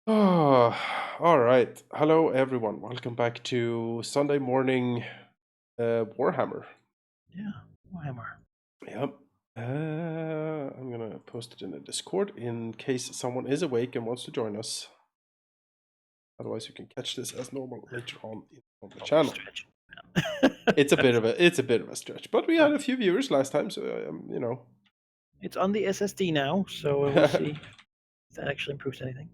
Oh, all right. Hello, everyone. Welcome back to Sunday morning Warhammer. Yeah, Warhammer. Yep. I'm gonna post it in the Discord in case someone is awake and wants to join us. Otherwise, you can catch this as normal later on the channel. Stretch. It's a bit of a stretch, but we had a few viewers last time, so. It's on the SSD now, so we'll see if that actually improves anything.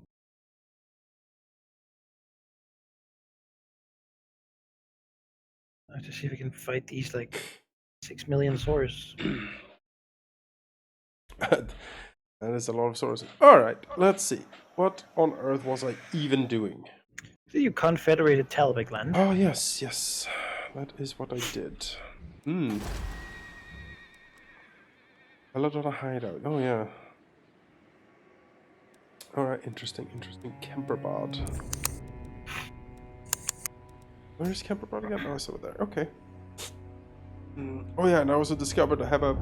I have to see if we can fight these like 6 million swords. That is a lot of sources. All right, let's see. What on earth was I even doing? So you confederated Talbot land. Oh, yes. That is what I did. A lot of a hideout. Oh, yeah. Alright, interesting. Kemperbad. Where's Kemperbad again? Oh, it's over there. Okay. Oh, yeah, and I also discovered I have a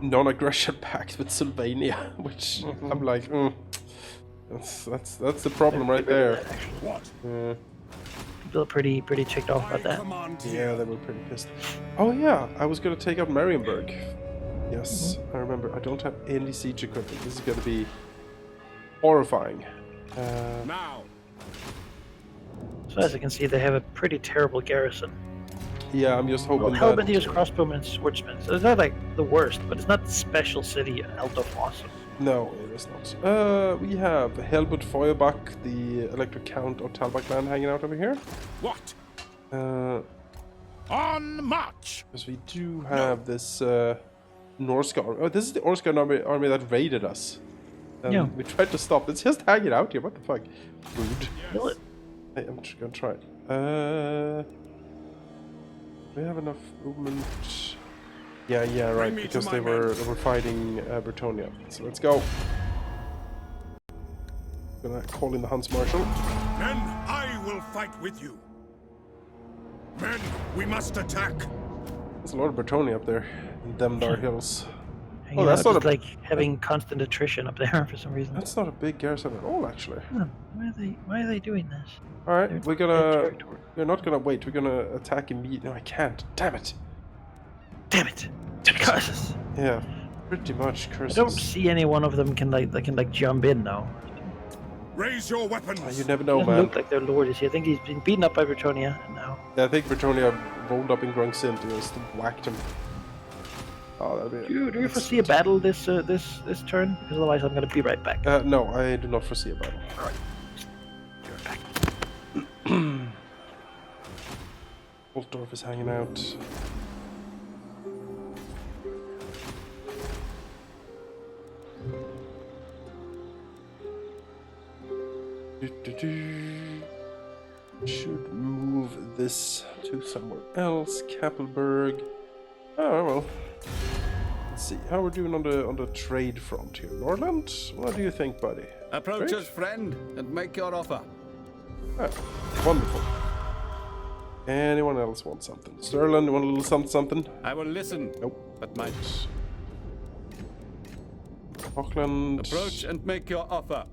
non-aggression pact with Sylvania, which I'm like, that's the problem right there. People are pretty ticked off about that. Yeah, they were pretty pissed. Oh, yeah, I was going to take out Marienburg. Yes, I remember. I don't have any siege equipment. This is going to be horrifying. Now. So as you can see, they have a pretty terrible garrison. Yeah, I'm just hoping Hell, but use crossbowmen and swordsmen. So it's not like the worst, but it's not the special city Eldof awesome. No, it is not. We have Helmut Feuerbach, the Elector Count of Talbachland, hanging out over here. What? On march! Because we do have this Norse army. Oh, this is the Orska army that raided us. Yeah. We tried to stop. It's just hanging out here. What the fuck? Rude. Kill it. Hey, I'm just gonna try it. We have enough movement. Yeah, right. Because they were fighting Bretonia. So let's go. Gonna call in the Hunts Marshal. Men, I will fight with you. Men, we must attack. There's a lot of Bretonia up there in Demdar Hills. Oh, that's not like having constant attrition up there for some reason. That's not a big garrison at all, actually. Why are they doing this? All right, we're not gonna wait. We're gonna attack immediately. No, I can't. Damn it! Curses. Yeah, pretty much curses. I don't see any one of them can jump in though. Raise your weapons. You never know, doesn't man. Look like their lord is here. I think he's been beaten up by Bretonia now. Yeah, I think Bretonia rolled up in Grungsint and just whacked him. Oh, that'd be. Do you foresee a battle this turn? Because otherwise, I'm gonna be right back. No, I do not foresee a battle. All right. Be right back. Wolfdorf is hanging out. Should move this to somewhere else. Kappelberg. Oh well. Let's see how we're doing on the trade front here. Norland, what do you think, buddy? Approach us, friend, and make your offer. Oh, wonderful. Anyone else want something? Sterling, you want a little something? I will listen. Nope. But my Auckland. approach and make your offer.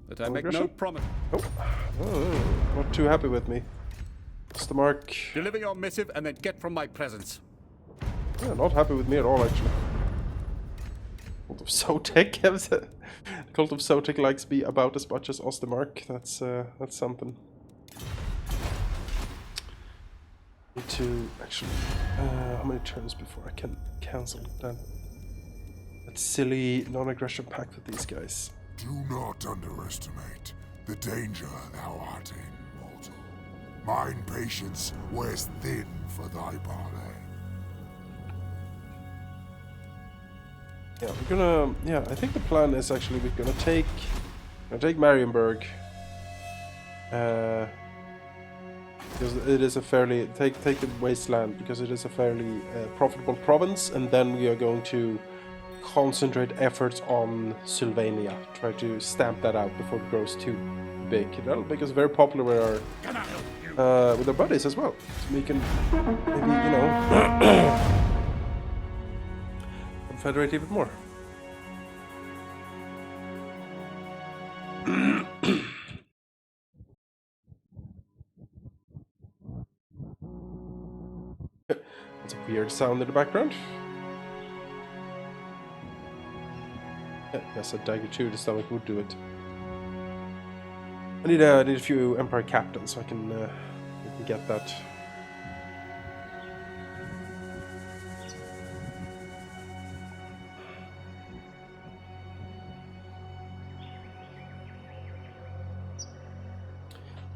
But I make no promise. Nope. Oh, not too happy with me. That's the mark. Deliver your missive and then get from my presence. Yeah, not happy with me at all, actually. Cult of Sotek. Cult of Sotek likes me about as much as Ostermark. That's something. Need to actually. How many turns before I can cancel that silly non-aggression pact with these guys? Do not underestimate the danger thou art in, mortal. Mine patience wears thin for thy parley. Yeah, we're gonna. Yeah, I think the plan is actually we're gonna take Marienburg. Because it is a fairly take the wasteland because it is a fairly profitable province, and then we are going to concentrate efforts on Sylvania. Try to stamp that out before it grows too big. That'll make us very popular with our buddies as well. So we can maybe confederate even more. weird sound in the background. Yes, a dagger to the stomach would do it. I need a few Empire captains so I can get that.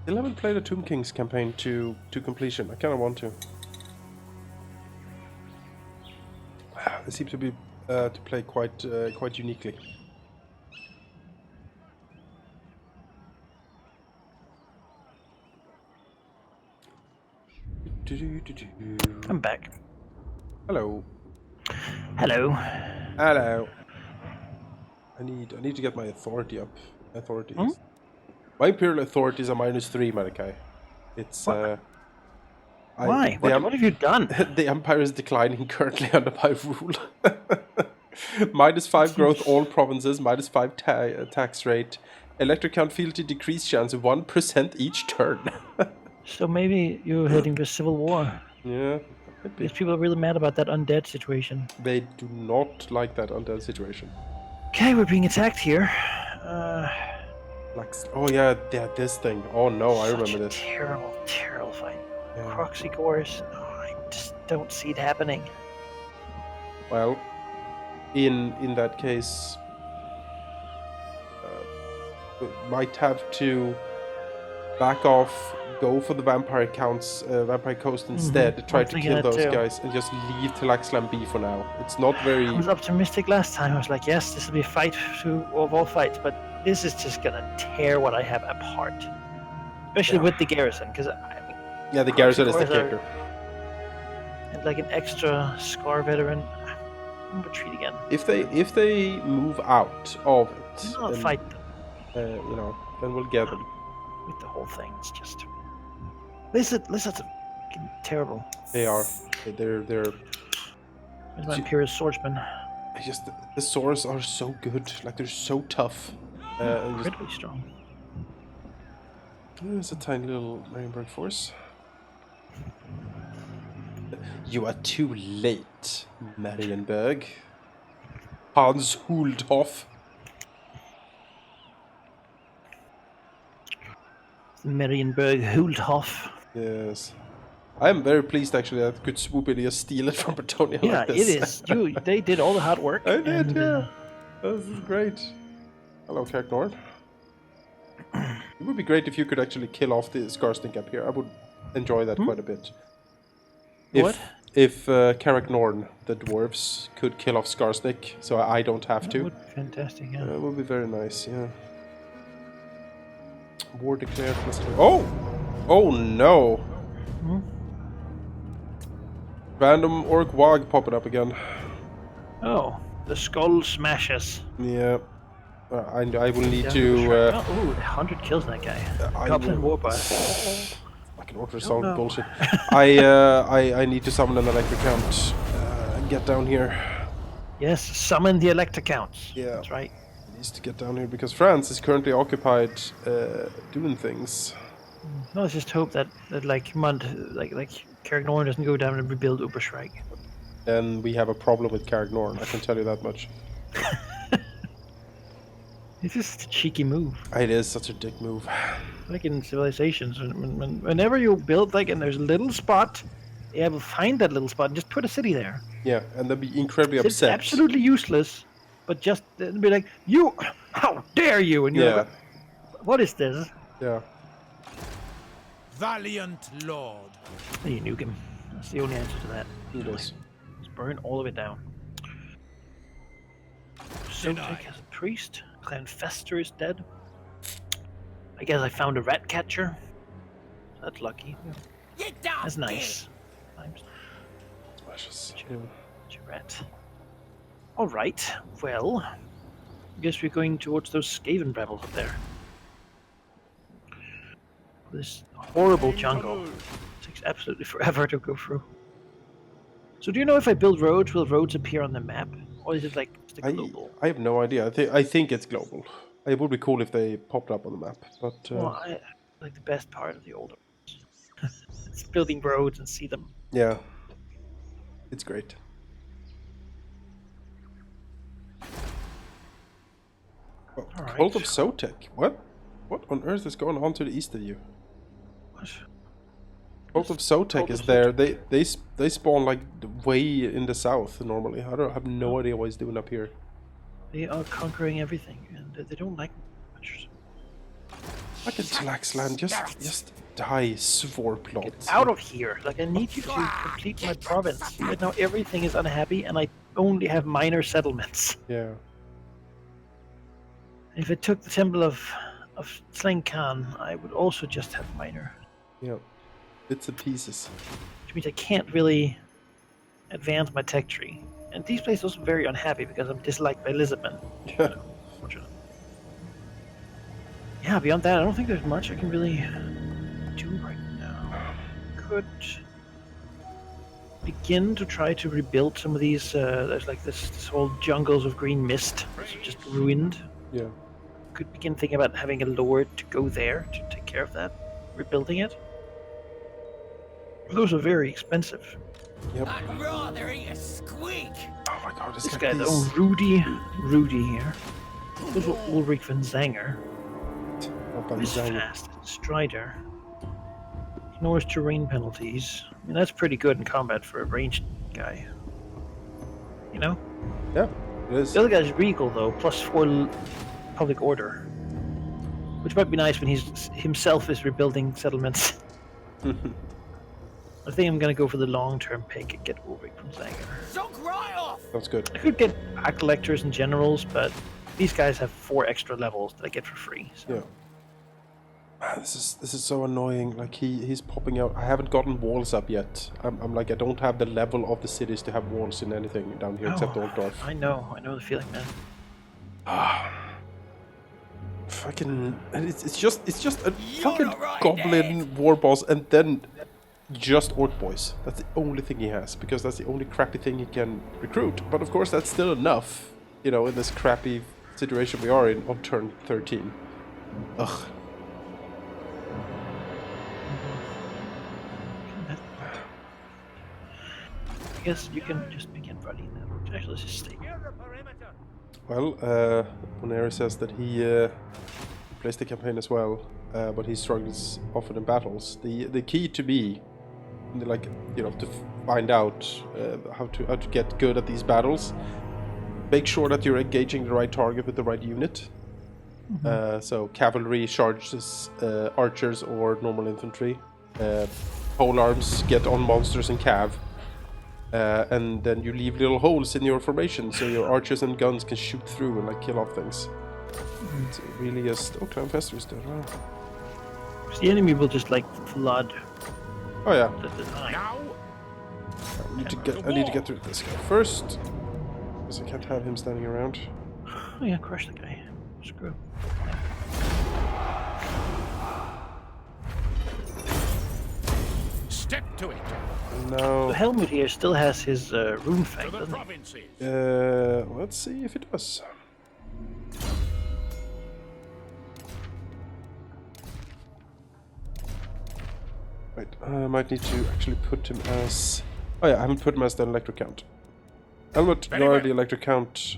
Still haven't played a Tomb Kings campaign to completion. I kind of want to. They seem to be to play quite uniquely. I'm back. Hello. Hello. Hello. I need to get my authority up. Authorities. Hmm? My imperial authorities are -3, Manaki. It's Why? What have you done? The empire is declining currently under my rule. -5 growth all provinces, -5 tax rate. Elector count fealty decrease chance of 1% each turn. So maybe you're heading for civil war. Yeah, could be. Because people are really mad about that undead situation. They do not like that undead situation. Okay, we're being attacked here. Like, oh yeah, this thing. Oh no, I remember this. Terrible, terrible fight. Yeah. Proxy cores. Oh, I just don't see it happening. Well, in that case, might have to back off, go for the vampire coast instead, try to kill those guys, and just leave Tlaxlan be for now. It's not very. I was optimistic last time. I was like, yes, this will be a fight of all fights, but this is just gonna tear what I have apart, especially with the garrison, because yeah, the garrison is the kicker. And like an extra Scar veteran. I'm retreat again. If they move out of it, I'll fight them. You know, then we'll get them. With the whole thing, it's just Lizard's terrible. They are. They're. Where's my Imperial Swordsman? It's just the swords are so good. Like they're so tough. Incredibly strong. There's a tiny little Marienburg force. You are too late, Marienburg. Hans Huldhoff. Marienburg Huldhoff. Yes. I am very pleased actually that I could swoop in and steal it from Bretonia Yeah, like this. it is. They did all the hard work. I did, yeah. This is great. Hello, Carrick Nord. It would be great if you could actually kill off the Skarsnik up here. I would enjoy that quite a bit. If Carrick Norn, the dwarves, could kill off Skarsnik, so I don't have to. That would be fantastic, yeah. That would be very nice, yeah. War declared. Oh! Oh no! Random Orc Wog popping up again. Oh, the Skull Smashes. Yeah. I will need Yeah, to... ooh, 100 kills that guy. Goblin Warbar. Fucking ultrasound bullshit. I need to summon an Elector count and get down here. Yes, summon the Elector counts. Yeah. That's right. Needs to get down here because France is currently occupied doing things. No, let's just hope that like Carrick Norn doesn't go down and rebuild Uberschreik. Then we have a problem with Carrick Norn, I can tell you that much. It's just a cheeky move. It is such a dick move. Like in Civilizations, whenever you build and there's a little spot, yeah, will find that little spot and just put a city there. Yeah, and they'll be incredibly It's upset. absolutely useless, but just be like, you, how dare you? And you're like, what is this? Yeah. Valiant Lord. And you nuke him. That's the only answer to that. It is. Just burn all of it down. Sotek has a priest. Clan Fester is dead. I guess I found a rat catcher. That's lucky. That's nice. Rat. Alright, well, I guess we're going towards those Skaven rebels up there. This horrible jungle takes absolutely forever to go through. So do you know if I build roads, will roads appear on the map? Or is it like just a global? I have no idea. I think it's global. It would be cool if they popped up on the map, but... Well, I like the best part of the older it's building roads and see them. Yeah. It's great. Oh, Alright. Cult of Sotek. What? What on earth is going on to the east of you? What? Cult of Sotek Cult is of there. Sotek. They spawn like way in the south normally. I have no idea what he's doing up here. They are conquering everything, and they don't like me much. Like a Talaxland, just die, Svorplot. Get out of here! Like, I need you to complete my province. Right now, everything is unhappy, and I only have minor settlements. Yeah. If I took the Temple of Slang Khan, I would also just have minor. Yeah. Bits and pieces. Which means I can't really advance my tech tree. And these places are also very unhappy because I'm disliked by Lisbon. Yeah. Yeah, beyond that, I don't think there's much I can really do right now. Could begin to try to rebuild some of these. There's like this whole jungles of green mist, which is just ruined. Yeah. Could begin thinking about having a lord to go there to take care of that, rebuilding it. Those are very expensive. Yep. I'd rather eat a squeak. Oh my god, This guy, though, Rudy here. Those are Ulrich von Zanger. He's fast. Strider. Ignores terrain penalties. I mean, that's pretty good in combat for a ranged guy. You know? Yeah, it is. The other guy's Regal, though, +4 public order. Which might be nice when he's himself is rebuilding settlements. I think I'm gonna go for the long-term pick and get Ulrich von Zanger. Soak right off. That's good. I could get Electors and Generals, but these guys have 4 extra levels that I get for free. So. Yeah. Man, this is so annoying. Like he's popping out. I haven't gotten walls up yet. I'm like I don't have the level of the cities to have walls in anything down here except Altdorf. I know the feeling, man. Fucking, and it's just a fucking goblin war boss, and then just orc boys. That's the only thing he has, because that's the only crappy thing he can recruit. But of course, that's still enough, you know, in this crappy situation we are in on turn 13. Ugh. I guess you can just begin running that. Actually, let's just stay. Well, Boneri says that he plays the campaign as well, but he struggles often in battles. The key to me, like, you know, to find out how to get good at these battles, make sure that you're engaging the right target with the right unit. So cavalry charges archers or normal infantry. Pole arms get on monsters and cav. And then you leave little holes in your formation so your archers and guns can shoot through and like kill off things. It's really just... Oh, Clan Fester is dead. Wow. The enemy will just like flood Oh yeah. the design. Now, I need to get through this guy first, because I can't have him standing around. Oh yeah, crush the guy. Screw. step to it. So Now, Helmut here still has his rune fang, To the doesn't he? provinces. let's see if it does. Wait, I might need to actually put him as... Oh yeah, I haven't put him as the Elector Count. Helmut, Very you're well. the Elector Count.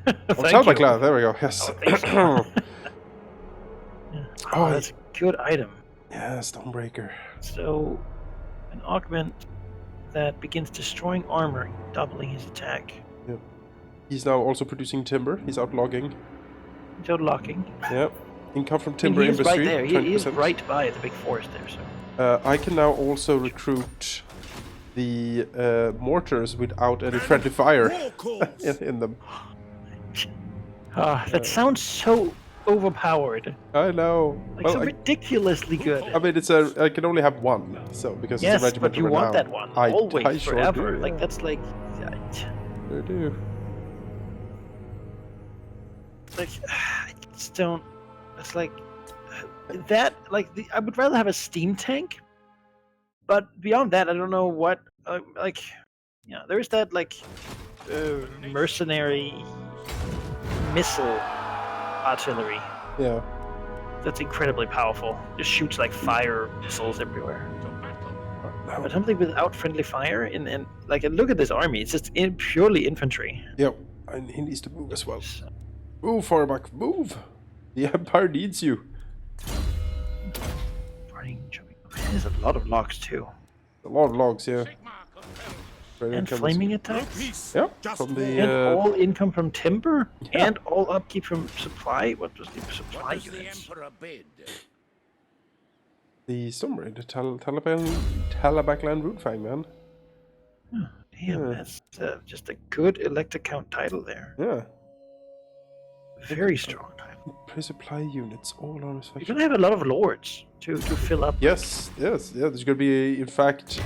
Thank Oh, you. there we go, yes. Oh, Oh, that's a good item. Yeah, Stonebreaker. So, an augment that begins destroying armor, doubling his attack. Yep. He's now also producing timber. He's out logging. Without locking. Yep. Income from And timber he is right industry. there. He is 20%. right by the big forest there. So I can now also recruit the mortars without any friendly fire War calls. in them. that sounds so overpowered. I know. Like Well, so ridiculously good. I mean, I can only have one, so because it's a Yes, regiment but you of want renown. that one I always, sure forever. do, Like yeah. that's like, I do. like I just don't. It's like that. Like I would rather have a steam tank, but beyond that, I don't know what. Like, yeah, there's that like mercenary missile artillery. Yeah. That's incredibly powerful. Just shoots like fire missiles everywhere. To battle. But something without friendly fire, and like, and look at this army. It's just purely infantry. Yep, and he needs to move as well. Move, Farback, move! The Empire needs you. There's a lot of logs too. A lot of logs, yeah. And flaming attacks. Peace. Yeah, Just from war. the And all income from timber, Yeah. and all upkeep from supply. What was the supply Does the units? Emperor bid? the somewhere the Talabakland Rootfang, man. Damn, Yeah. that's just a good Elector count title there. Yeah. Very strong title. Pre-supply units, all on his You're gonna have a lot of lords to fill up. Yes, yes, yeah. There's gonna be, in fact,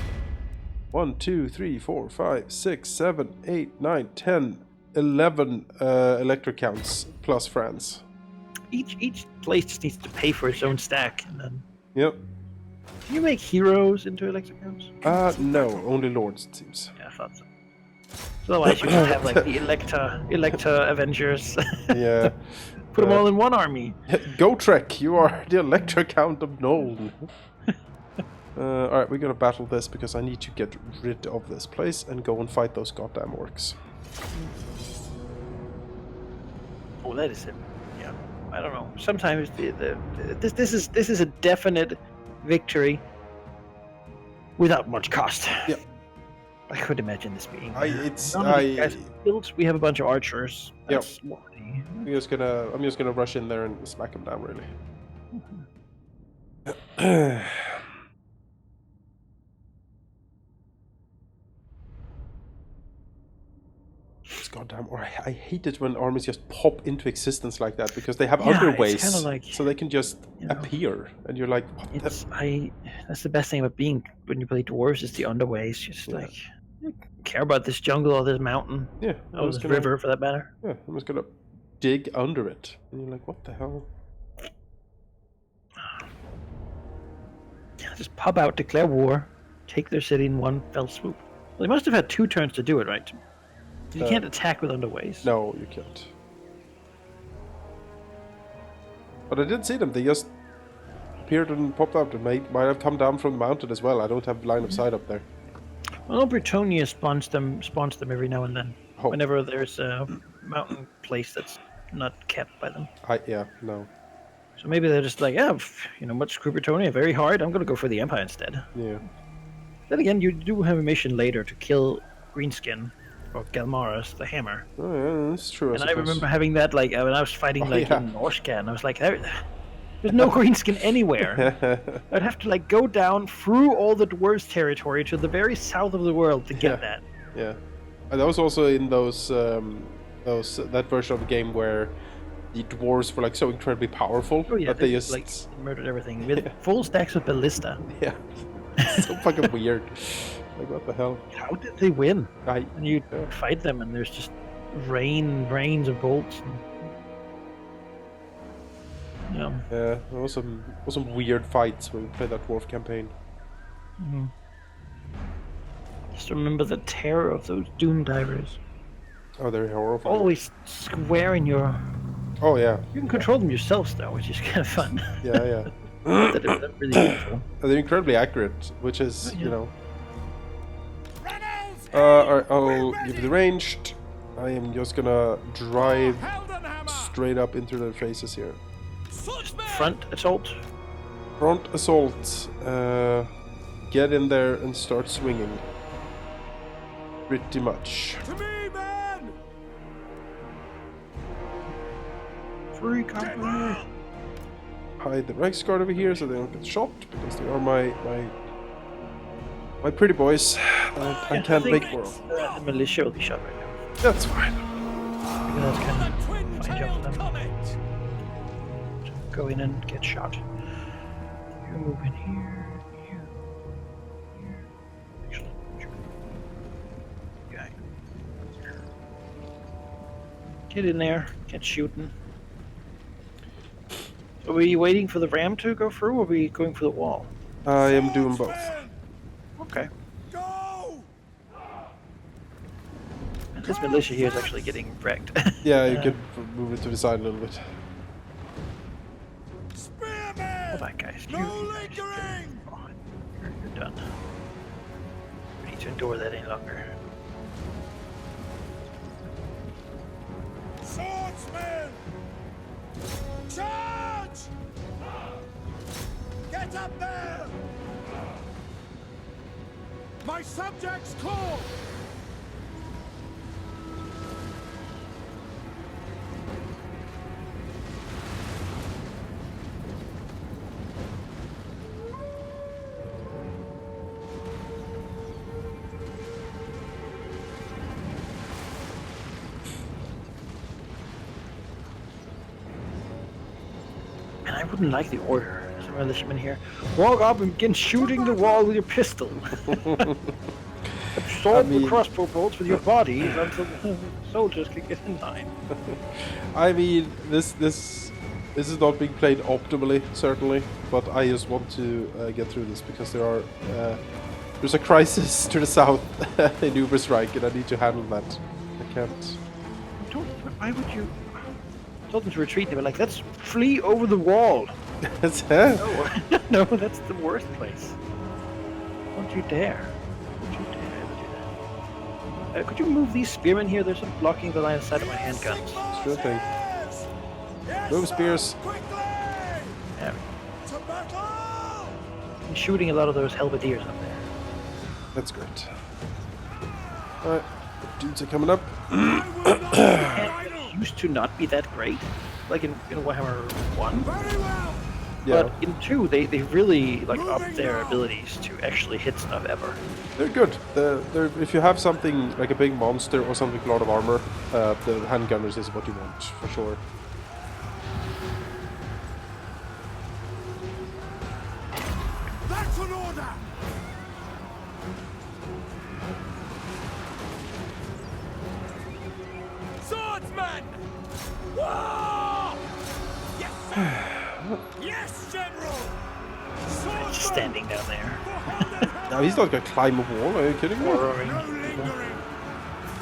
1, 2, 3, 4, 5, 6, 7, 8, 9, 10, 11 electric counts plus France. Each place just needs to pay for its own stack, and then Yep. can you make heroes into Elector counts? No, only lords it seems. Yeah, I thought so. So otherwise you could have like the Elector Avengers. Yeah. Put them all in one army. Go Trek, you are the electric count of Nolan. Alright, we're gonna battle this because I need to get rid of this place and go and fight those goddamn orcs. Oh, that is it. Yeah, I don't know. Sometimes this is a definite victory without much cost. Yep. I could imagine this being. I Built. We have a bunch of archers. Yep. That's why. I'm just gonna rush in there and smack him down really. This goddamn or I hate it when armies just pop into existence like that because they have Yeah, other it's ways, kinda like, so they can just you know, appear, and you're like, what the It's That's the best thing about being when you play dwarves is the underways. Just Yeah. like you don't care about this jungle or this mountain yeah, or this river for that matter. Yeah, I'm just gonna dig under it, and you're like, what the hell? Just pop out, declare war, take their city in one fell swoop. Well, they must have had 2 turns to do it, right? You can't attack with underways. No, you can't. But I did see them. They just appeared and popped out. They might have come down from the mountain as well. I don't have line of sight up there. Well, Britannia spawns them every now and then. Oh. Whenever there's a mountain place that's not kept by them. No. So maybe they're just like, yeah, much screw Britannia, very hard. I'm gonna go for the Empire instead. Yeah. Then again, you do have a mission later to kill Greenskin, or Galmaris, the Hammer. Oh yeah, that's true. And I remember having that like when I was fighting in Norscan, I was like, there's no Greenskin anywhere. I'd have to like go down through all the dwarves' territory to the very south of the world to get that. Yeah. And that was also in that version of the game where the dwarves were like so incredibly powerful that they just like murdered everything with full stacks of ballista. Yeah. So fucking weird. Like what the hell? How did they win? And you fight them and there's just rains of bolts. Yeah. Yeah, there was some weird fights when we played that dwarf campaign. Mm-hmm. Just remember the terror of those doom divers. Oh, they're horrible. Always square in your. Oh yeah. You can control them yourselves though, which is kind of fun. Yeah. That is really beautiful. They're incredibly accurate, which is, Yeah. Alright, I'll give you the ranged. I am just gonna drive straight up into their faces here. Front assault. Front assault. Get in there and start swinging. Pretty much. To me, men! Free company. Hide the Reichsguard over here so they don't get shot because they are my pretty boys. I can't make more of. The militia will be shot right now. That's fine. Because that's kind of fine job for them. So go in and get shot. You move in here. Actually, sure. Okay. Get in there. Get shooting. Are we waiting for the ram to go through, or are we going for the wall? I am doing both. Okay. Go! This militia here is actually getting wrecked. Yeah, you could move it to the side a little bit. Spearmen! Hold on, guys. No lingering! You're done. to endure that any longer. Swordsmen! Charge! Get up there! My subjects call! And I wouldn't like the order. Some militiamen here. Walk up and begin shooting the wall with your pistol. Absorb the crossbow bolts with your body until the soldiers can get in line. I mean, this is not being played optimally, certainly, but I just want to get through this because there's a crisis to the south in Uberstrike, and I need to handle that. I can't. Why would you? I told them to retreat. They were like, "Let's flee over the wall." That's No, that's the worst place. Don't you dare! Don't you dare ever do that. Could you move these spearmen here? They're sort of blocking the line of sight of my handguns. Sure thing. Move spears. Yeah. I'm shooting a lot of those halberdiers up there. That's great. Alright, dudes are coming up. It used to not be that great, like in Warhammer 1. Yeah. But in 2, they really like upped their abilities to actually hit stuff ever. They're good. If you have something like a big monster or something with a lot of armor, the handgunners is what you want, for sure. That's an order! Swordsman! Whoa! Yes, sir! Yes, General! Swordsman! Just standing down there. No, he's not gonna climb a wall, are you kidding me? Roaring. No lingering!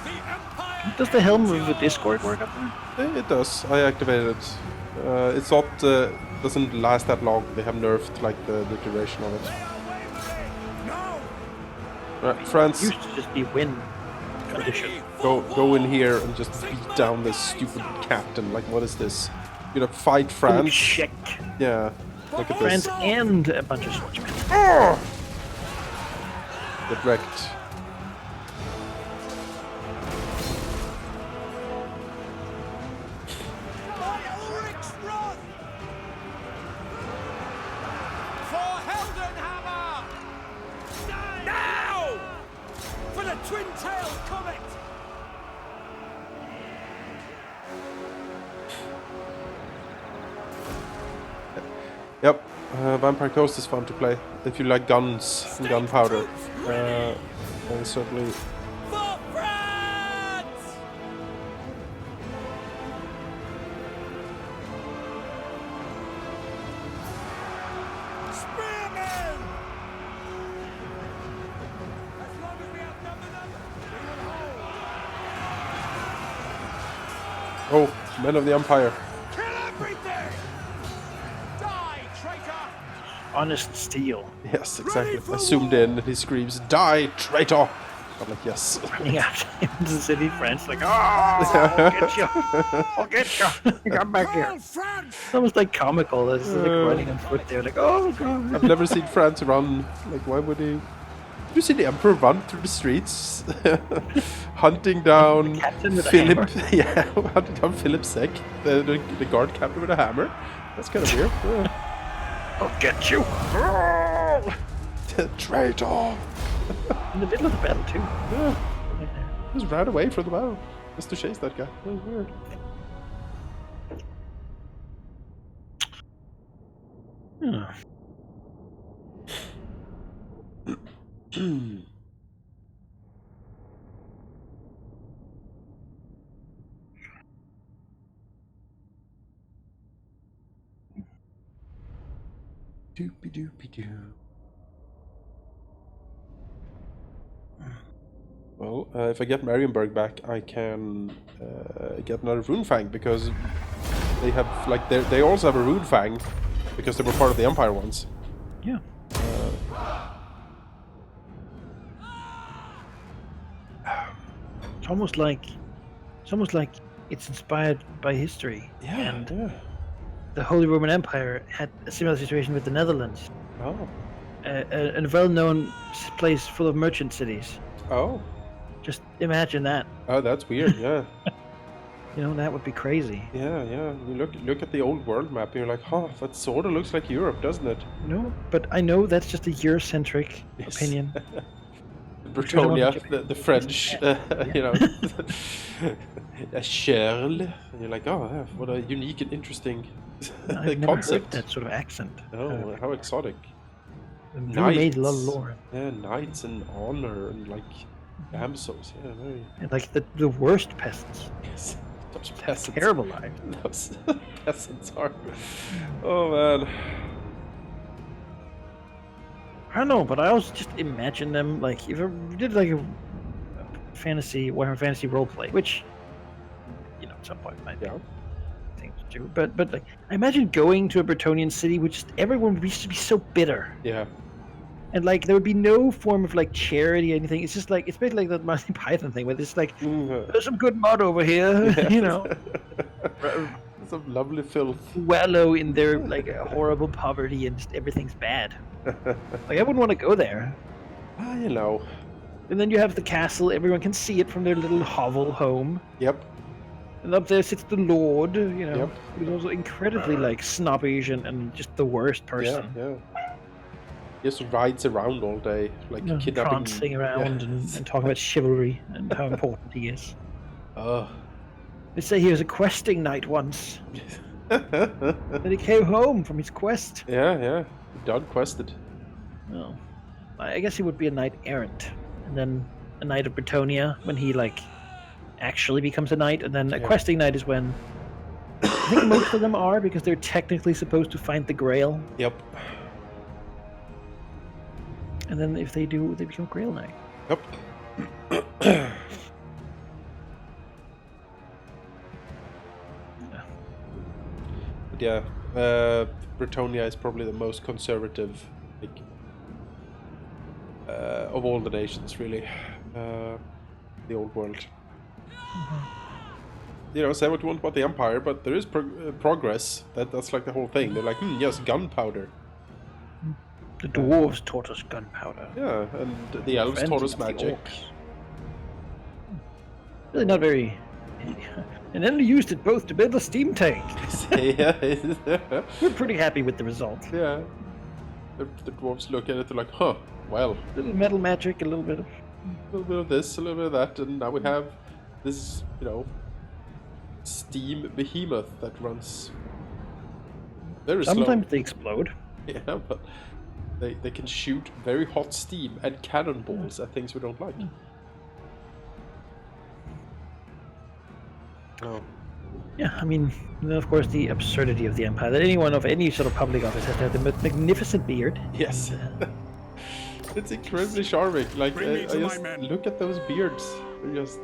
The Empire! Does the helm of the Discord work up there? Yeah, it does. I activated it. It's not doesn't last that long. They have nerfed like the duration of it. No! Right, France, Used to just be win condition. go in here and just beat down this stupid captain. Like, what is this? You're gonna fight France? Check. Yeah. Look at France this. and a bunch of swordsmen. Get wrecked. For Heldenhammer! Now! For the twin-tailed comet! Yep. Vampire Coast is fun to play if you like guns and gunpowder. And certainly. For France! Spearmen! As long as we outnumber them, we will hold. Oh, Men of the Empire. Kill everything! Die, traitor! Honest steel. Yes, exactly. I zoomed in and he screams, "Die, traitor!" I'm like, yes. Running after him to the city of France, like, oh, I'll get you. I'll get you. Come back here. Call France! It's almost like comical. It's like running on foot there, like, oh, God. I've never seen France run. Like, why would he? Did you see the Emperor run through the streets, hunting down Captain with a Philip? hammer. Yeah, hunting down Philip Sec, the guard captain with a hammer. That's kind of weird. Yeah. I'll get you. Traitor! In the middle of the battle, too. Yeah. Just ran away from the battle just to chase that guy. That was weird. Doopy doopy doo. Well, if I get Marienburg back, I can get another Rune Fang because they have like they also have a Rune Fang because they were part of the Empire once. Yeah. almost like it's inspired by history. Yeah, And yeah. the Holy Roman Empire had a similar situation with the Netherlands. Oh, A well-known place full of merchant cities. oh, Just imagine that. oh. That's weird. Yeah, You know, that would be crazy. yeah, yeah. You look at the old world map, and you're like, huh, that sort of looks like Europe, doesn't it? No, but I know that's just a Eurocentric Yes. opinion. Britannia, Which I don't the French, you know, a Charles. And you're like, oh, yeah, what a unique and interesting I've never heard concept. that sort of accent. Oh, how exotic. You made a lot of lore. Yeah, knights and honor and like damsels. Yeah, very. And, like the worst peasants. Yes, such peasants. Terrible life. Those peasants are. Oh man. I don't know, but I always just imagine them like if I did like a fantasy Warhammer fantasy roleplay, which at some point might be things to do. But like I imagine going to a Bretonian city, which everyone would be so bitter. Yeah. And like there would be no form of like charity or anything. It's just like it's basically like that Monty Python thing where it's like there's some good mud over here, Some lovely filth. wallow in their like horrible poverty and just everything's bad. Like I wouldn't want to go there. You know. And then you have the castle. Everyone can see it from their little hovel home. Yep. And up there sits the Lord. Yep. Who's also incredibly like snobbish and just the worst person. Yeah. He just rides around all day, like kidnapping. Prancing around and talking about chivalry and how important he is. They say he was a questing knight once. Then he came home from his quest. Yeah. Done quested. Oh. I guess he would be a knight errant. And then a knight of Bretonia when he like actually becomes a knight. And then a questing knight is when I think most of them are because they're technically supposed to find the Grail. Yep. And then if they do, they become Grail Knight. Yep. But yeah, Bretonia is probably the most conservative, like, of all the nations, really. The old world. Say what you want about the Empire, but there is progress. That's like the whole thing. They're like, yes, gunpowder. The dwarves taught us gunpowder. Yeah, and the elves taught us magic. Really not very... And then we used it both to build a steam tank. We're pretty happy with the result. Yeah. The dwarves look at it, they're like, huh, well. A little metal magic, a little bit of this, a little bit of that, and now we have this, steam behemoth that runs very slow. Sometimes they explode. Yeah, but they can shoot very hot steam and cannonballs at things we don't like. Oh. Yeah, I mean, and then of course the absurdity of the Empire, that anyone of any sort of public office has to have the magnificent beard. Yes. It's incredibly charming. Like, I just look at those beards. They're just...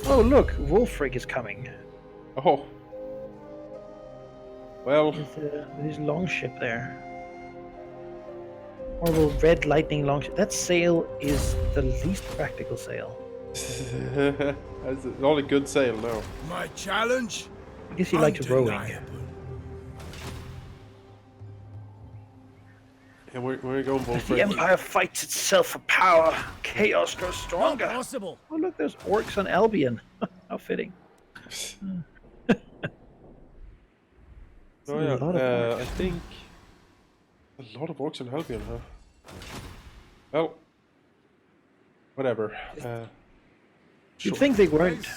Oh, look, Wolfric is coming. Oh. Well... With his longship there. Horrible red lightning longship. That sail is the least practical sail. It's not a good sail, no. My challenge? I guess he likes rowing. Undeniable. Yeah, we're going both The Empire fights itself for power. Chaos grows stronger. Not possible. Oh, look, there's orcs on Albion. How fitting. Oh yeah, I think a lot of orcs on Albion, huh? Well, whatever. You'd think they weren't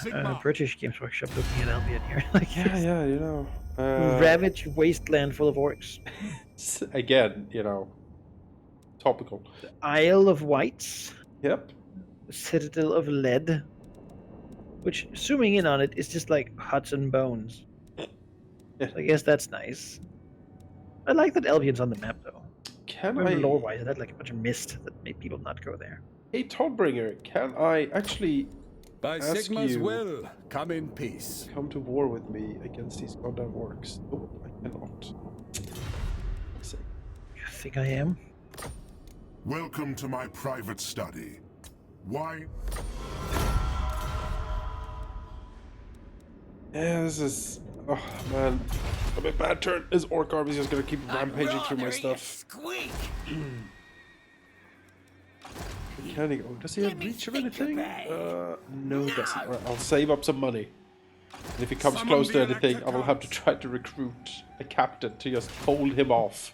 British Games Workshop looking at Albion here. Like, yeah, ravaged wasteland full of orcs. Again, topical. The Isle of Wights. Yep. The Citadel of Lead. Which, zooming in on it, is just like huts and bones. Yeah. So I guess that's nice. I like that Albion's on the map, though. Lore-wise, it had like a bunch of mist that made people not go there. Hey, Toddbringer, can I actually By ask Sigma's you will, come in peace. come to war with me against these goddamn orcs? Oh, I cannot. You think I am? Welcome to my private study. Why? Yeah, this is... Oh, man. A bit bad turn. His Orc army is just gonna keep rampaging through my stuff. Squeak. Mechanic. Oh, does he have Give me reach of stick anything? to No, it doesn't. Alright, I'll save up some money. And if he comes Summon close the to anything, Elector I will have to comes. try to recruit a captain to just hold him off.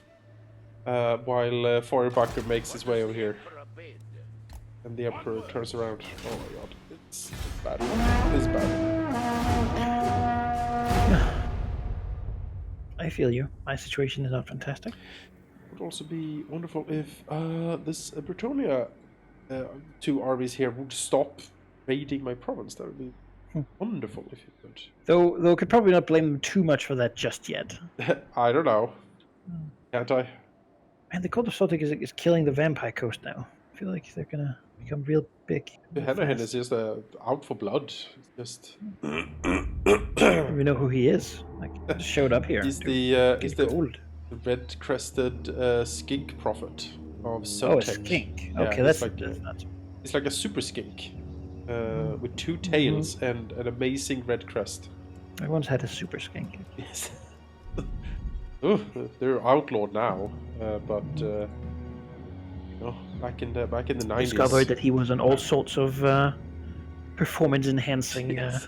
While Feuerbacher makes his way over here. And the Emperor turns around. Oh my god. It's bad. It's bad. I feel you. My situation is not fantastic. It would also be wonderful if this Bretonia 2 armies here would stop raiding my province. That would be wonderful if you could. Though could probably not blame them too much for that just yet. I don't know. Can't I? Man, the Cult of Sotic is killing the Vampire Coast now. I feel like they're gonna become real big. real Hennehin fast. is just out for blood. It's just... I don't even know who he is. Like, he just showed up here. He's Dude, the gold. red-crested skink prophet of Sotek. Oh, a skink. Yeah, Okay, he's that's like not. he's like a super skink with 2 tails and an amazing red crest. I once had a super skink. Yes. Oh, they're outlawed now, but no, back in the 90s. Discovered that he was on all sorts of performance-enhancing. Yes.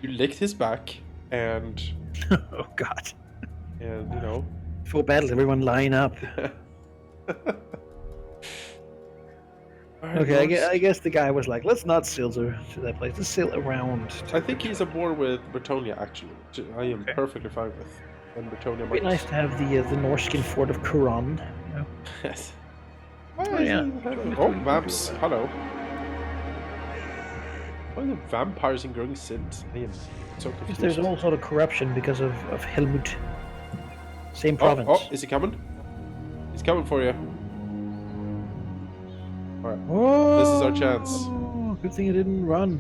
You licked his back, and Oh God! you know. Before battle, everyone line up. Okay, I guess the guy was like, "Let's not sail to that place. Let's sail around." I think he's on board with Bretonia, actually, which I am perfectly fine with. And Bretonia It'd be might... nice to have the Norskin fort of Kuran. You know? Yes. Oh, yeah. Oh, vamps. Hello. Why are the vampires in growing Sint? I am so Because confused. there's all sort of corruption because of Helmut. Same province. Oh, is he coming? He's coming for you. Alright. Oh, This is our chance. Good thing it didn't run.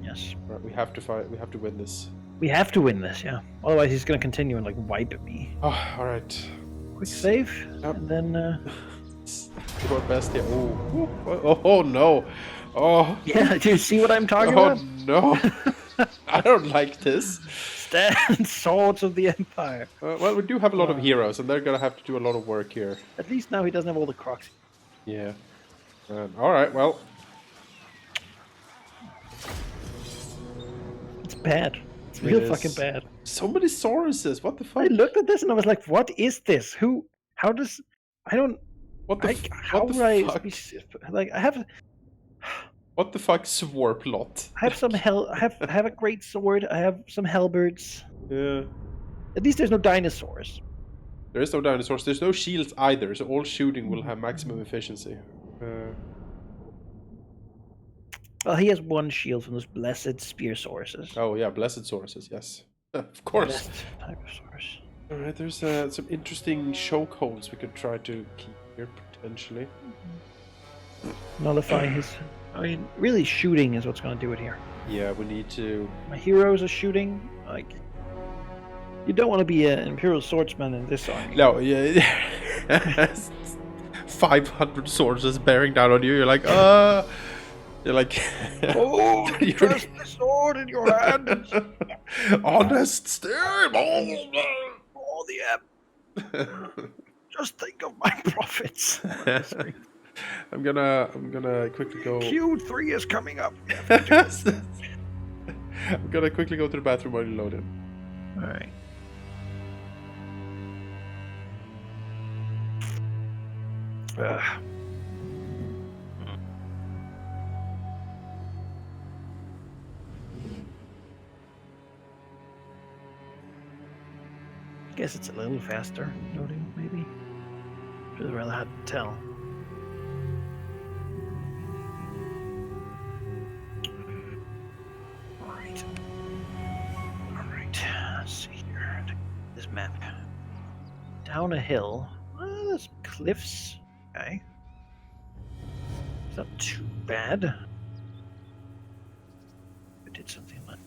Yes. Right, we have to fight. We have to win this. We have to win this, yeah. Otherwise, he's going to continue and like wipe me. Oh, alright. Quick save, Yep. and then. Do our best here. Oh no. Oh. Yeah, do you see what I'm talking Oh about? no. I don't like this. Stand swords of the Empire. Well, we do have a lot of heroes, and they're gonna have to do a lot of work here. At least now he doesn't have all the crocs. Yeah. Alright, well. It's bad. It's real It fucking is. bad. So many Sauruses. What the I fuck? looked at this and I was like, what is this? Who? How does. I don't. What the How what the would I. fuck? Like, I have. What the fuck, Swarp lot? I have some hell. I have a great sword. I have some halberds. Yeah. At least there's no dinosaurs. There is no dinosaurs. There's no shields either, so all shooting will have maximum efficiency. Well, he has one shield from those blessed spear sources. Oh yeah, blessed sources. Yes, of course. Blessed type of source. All right, there's some interesting chokeholds we could try to keep here potentially. Nullify his. I mean, really, shooting is what's going to do it here. Yeah, we need to. My heroes are shooting. Like, you don't want to be an Imperial swordsman in this army. No, yeah. 500 swords just bearing down on you. You're like, You're like, Oh, trust the sword in your hand. honest still. Oh, the just think of my profits. I'm gonna quickly go. Q3 is coming up. I'm gonna quickly go to the bathroom while you load in. All right. Guess it's a little faster loading, maybe. It's rather hard to tell. Alright, let's see here. This map. Down a hill. There's cliffs. Okay. It's not too bad. I did something like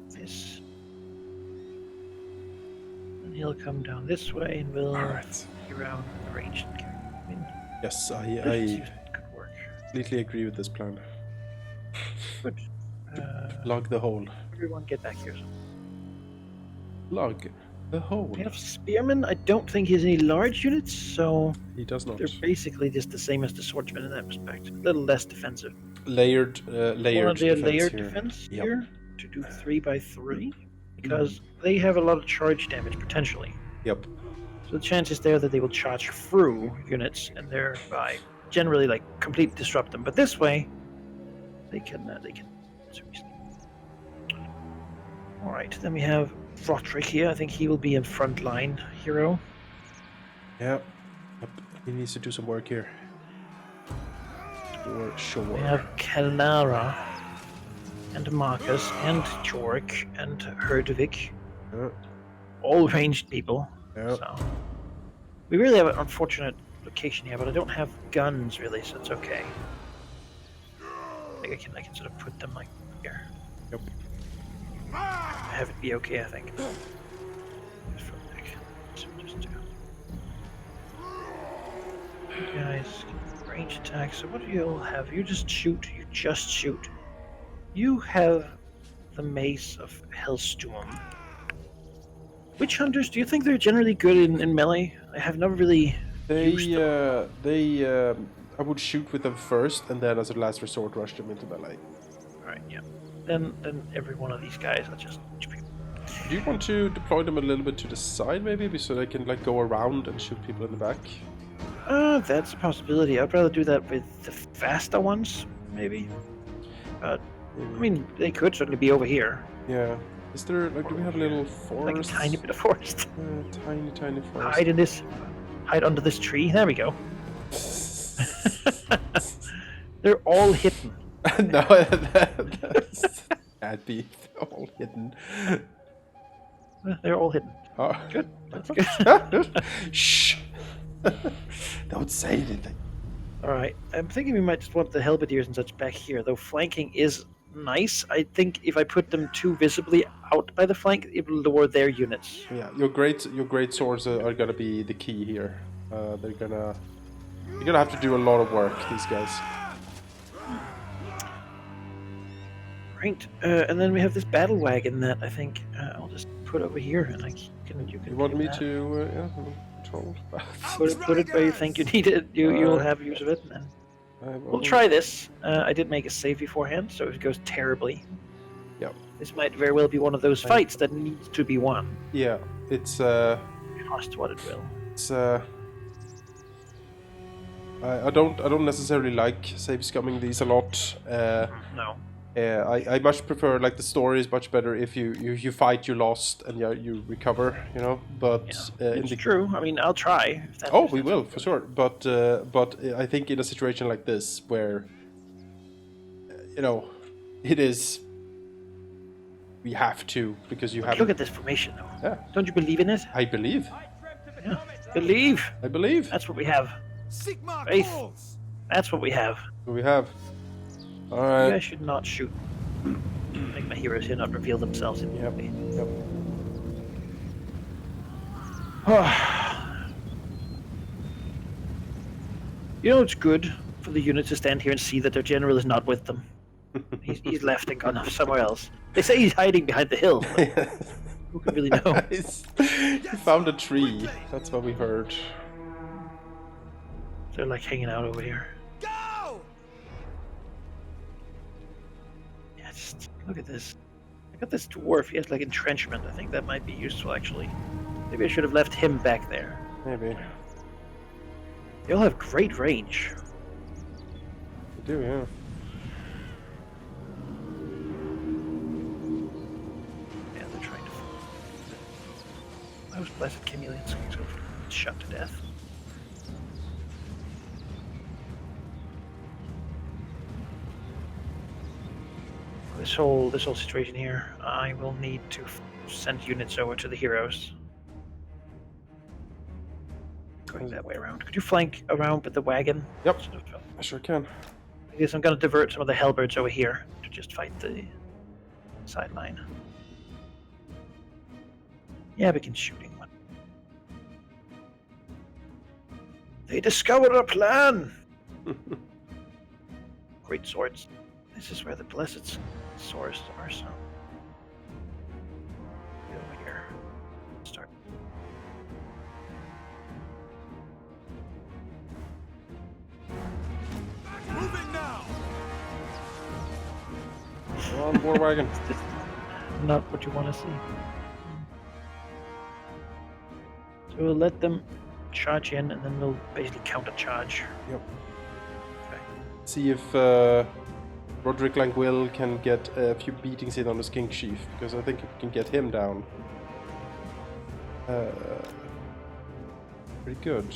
this. And he'll come down this way and we'll be around the range. I mean, Yes, I this could work. completely agree with this plan. Good. Log the hole. Everyone get back here. Log the hole. We have Spearman. I don't think he has any large units, so He does not. they're basically just the same as the swordsman in that respect. A little less defensive. Layered Layered defense here. defense Yep. here to do 3x3 because they have a lot of charge damage potentially. Yep. So the chance is there that they will charge through units and thereby generally like completely disrupt them. But this way, they can. All right, then we have Roderick here. I think he will be a frontline hero. Yep. He needs to do some work here. For sure. We have Kelnara and Marcus and Jork and Herdvik. Yeah. All ranged people. Yeah. So we really have an unfortunate location here, but I don't have guns really, so it's okay. I think I can sort of put them like here. Yep. Have it be okay, I think. So just do. You guys, range attack. So what do you all have? You just shoot. You just shoot. You have the Mace of Hellstorm. Witch hunters, do you think they're generally good in melee? I have never really used them. I would shoot with them first, and then as a last resort, rush them into melee. Alright, yeah. Then every one of these guys are just. Do you want to deploy them a little bit to the side, maybe, so they can like go around and shoot people in the back? That's a possibility. I'd rather do that with the faster ones, maybe. But I mean, they could certainly be over here. Yeah. Is there like? Do we have a little forest? Like a tiny bit of forest. Tiny forest. Hide in this. Hide under this tree. There we go. They're all hidden. No, that'd be all hidden. They're all hidden. Oh. Good. That's good. Shh. Don't say anything. All right. I'm thinking we might just want the halberdiers and such back here, though flanking is nice. I think if I put them too visibly out by the flank, it will lower their units. Yeah, your great swords are gonna be the key here. You're gonna have to do a lot of work, these guys. Right. And then we have this battle wagon that I think I'll just put over here, and you can. You want do me that. to control? Put it where you think you need it. You'll have use of it. And we'll try this. I did make a save beforehand, so if it goes terribly, Yep. this might very well be one of those fights that needs to be won. Yeah, it's Cost what it will. it's I don't necessarily like save scumming these a lot. No. I much prefer, like, the story is much better if you fight, you lost, and you recover, you know. But It's true. I mean, I'll try. If that oh, makes we sense. will for sure. But I think in a situation like this where you know it is, we have to, because you have. Look at this formation, though. Yeah, Don't you believe in it? I believe. Yeah. Believe. I believe. That's what we have. Sigmar Faith. calls. That's what we have. What we have. All You right. guys should not shoot. Make my heroes here not reveal themselves Yep. immediately. Yep. You know, it's good for the unit to stand here and see that their general is not with them. He's left and gone off somewhere else. They say he's hiding behind the hill. But who can really know? He found a tree. That's what we heard. They're like hanging out over here. Go! Yeah, just look at this. I got this dwarf. He has like entrenchment. I think that might be useful, actually. Maybe I should have left him back there. Maybe. They all have great range. We do, yeah. Yeah, they're trying to. Those blessed chameleons sort of shot to death. This whole situation here, I will need to send units over to the heroes. Going that way around. Could you flank around with the wagon? Yep. Sort of, I sure can. I guess I'm going to divert some of the halberds over here to just fight the sideline. Yeah, begin shooting one. They discovered a plan! Great swords. This is where the blessed source are, so get over here. Start. Moving now! Come on, war wagon. It's just not what you want to see. So we'll let them charge in, and then we'll basically counter charge. Yep. Okay. See if Roderick Langwill can get a few beatings in on the Skink Chief, because I think it can get him down. Pretty good.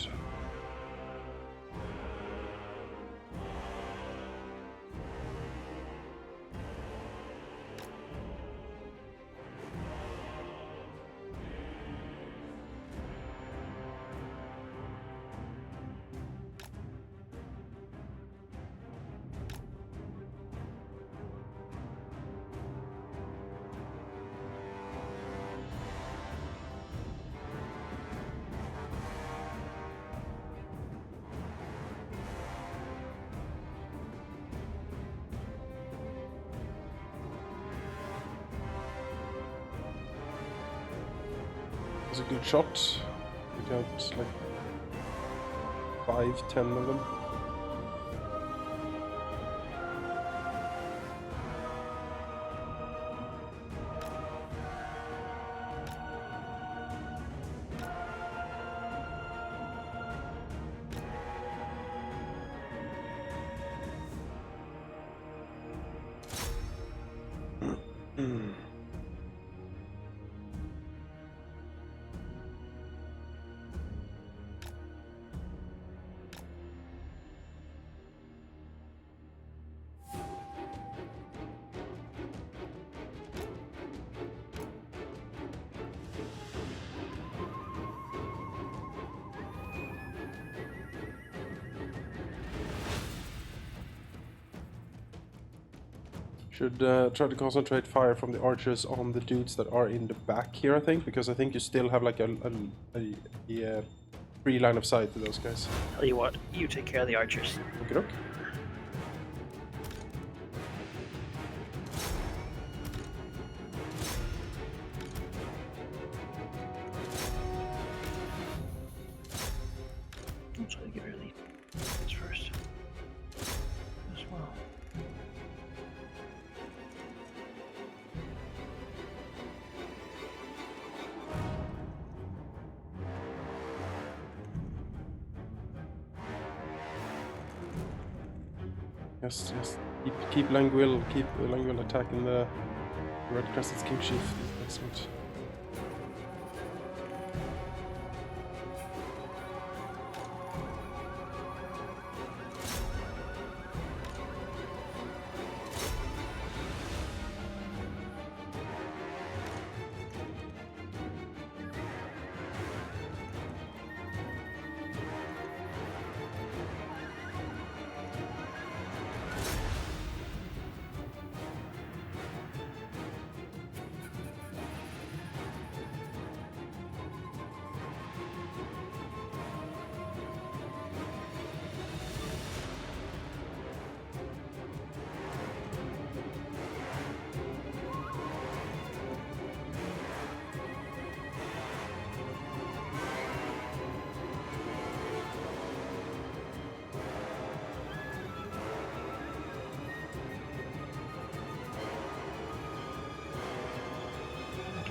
It's a good shot. We got like 5-10 of them. Should try to concentrate fire from the archers on the dudes that are in the back here, I think, because I think you still have like a free line of sight to those guys. Tell you what, you take care of the archers. Okay, look. I'm trying to get rid of these first. As well. Yes, yes. Keep Langwill attacking the Red Crested King Chief. Excellent.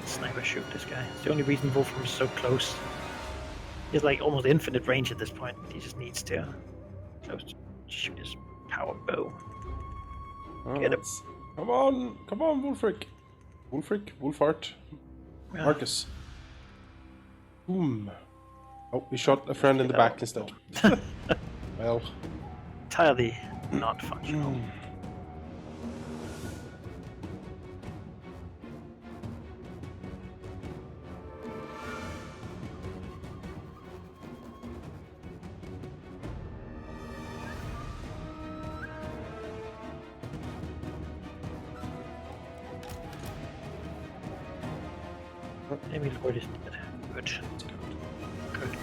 Sniper shoot this guy. It's the only reason Wolfram is so close. He has like almost infinite range at this point, but he just needs to shoot his power bow. Oh, Get him. Come on, Wolfric. Wolfart. Yeah. Marcus. Boom. Oh, we shot a friend in the back instead. Well. Entirely not functional. Maybe Lord is dead. Good. Good.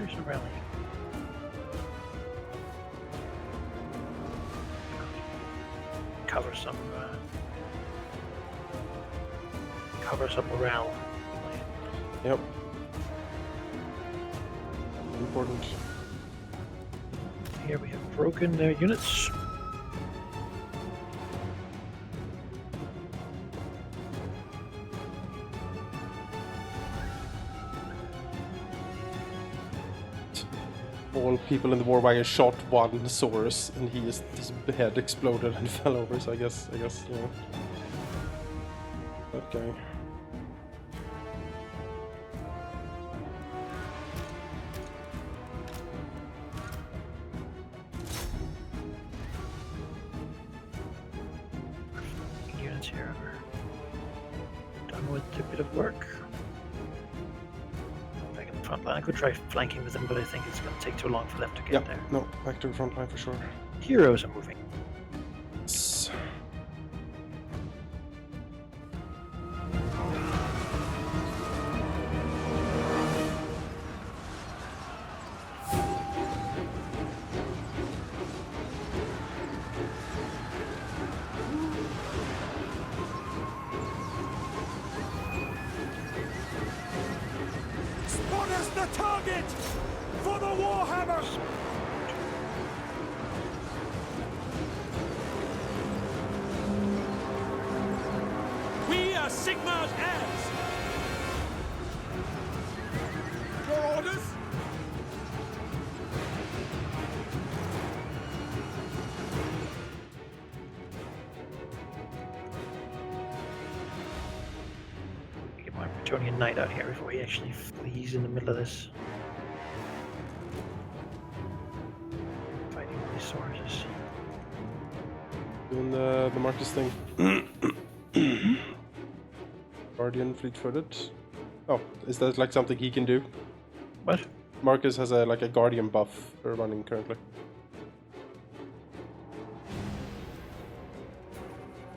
Where's the rally? Cover some morale. Yep. Important. Here we have broken their units. All people in the war wagon shot one Saurus, and his head exploded and fell over. So I guess, yeah. That guy. Units here are done with a bit of work. Back in the front line. I could try flanking with them, but I think it's going to take too long for them to get there. No, back to the front line for sure. Heroes are moving. Yes. Spot us the target! For the Warhammer! We are Sigmar's heirs! Your orders? Get my Bretonian knight out here before he actually flees in the middle of this. Fighting with these swords. Doing the Marcus thing. Guardian fleet-footed. Oh, is that like something he can do? What? Marcus has a Guardian buff running currently.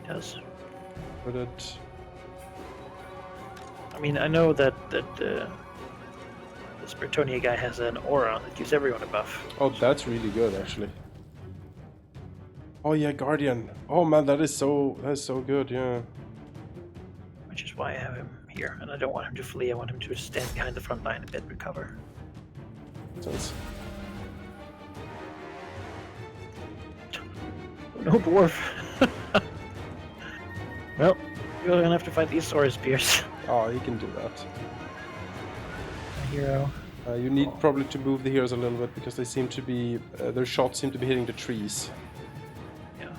Yes. Footed. I mean, I know that this Bretonia guy has an aura that gives everyone a buff. Oh, that's really good actually. Oh yeah, Guardian. Oh man, that's so good. Yeah. Which is why I have him here, and I don't want him to flee. I want him to stand behind the front line a bit, recover. Sense. No dwarf. Well, you're gonna have to fight these Saurus Spears. Oh, he can do that. Hero. You need probably to move the heroes a little bit because they seem to be their shots seem to be hitting the trees. Yeah.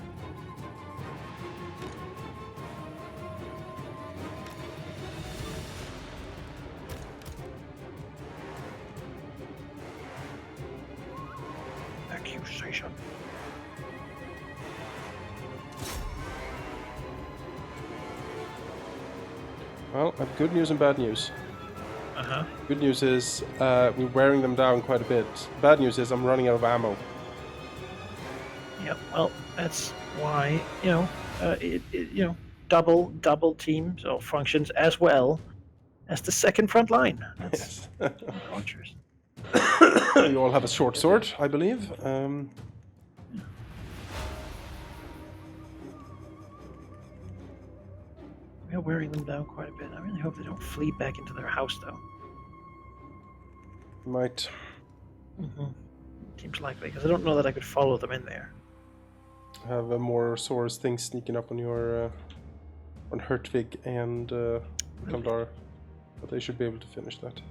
Accusation. Well, I have good news and bad news. Uh-huh. Good news is we're wearing them down quite a bit. Bad news is I'm running out of ammo. Yep. Well, that's why double teams or functions as well as the second front line. That's archers. You all have a short sword, I believe. We are wearing them down quite a bit. I really hope they don't flee back into their house, though. Might. Seems likely, because I don't know that I could follow them in there. Have more Saurus things sneaking up on your on Hertvig and Kaldar, but they should be able to finish that.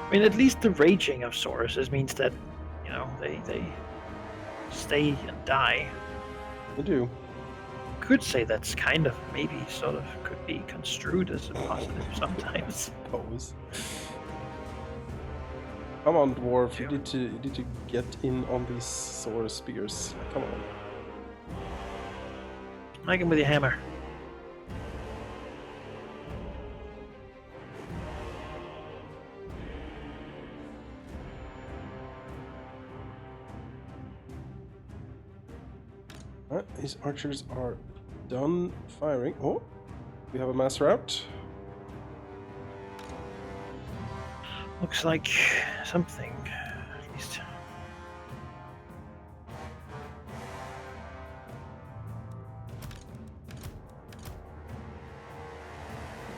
I mean, at least the raging of Sauruses means that, they stay and die. They do. could say that's kind of maybe sort of could be construed as a positive sometimes. Pose. Come on, dwarf! You need to get in on these sword spears. Come on. Smack him with your hammer. Alright, these archers are done firing. Oh, we have a mass rout. Looks like something, at least.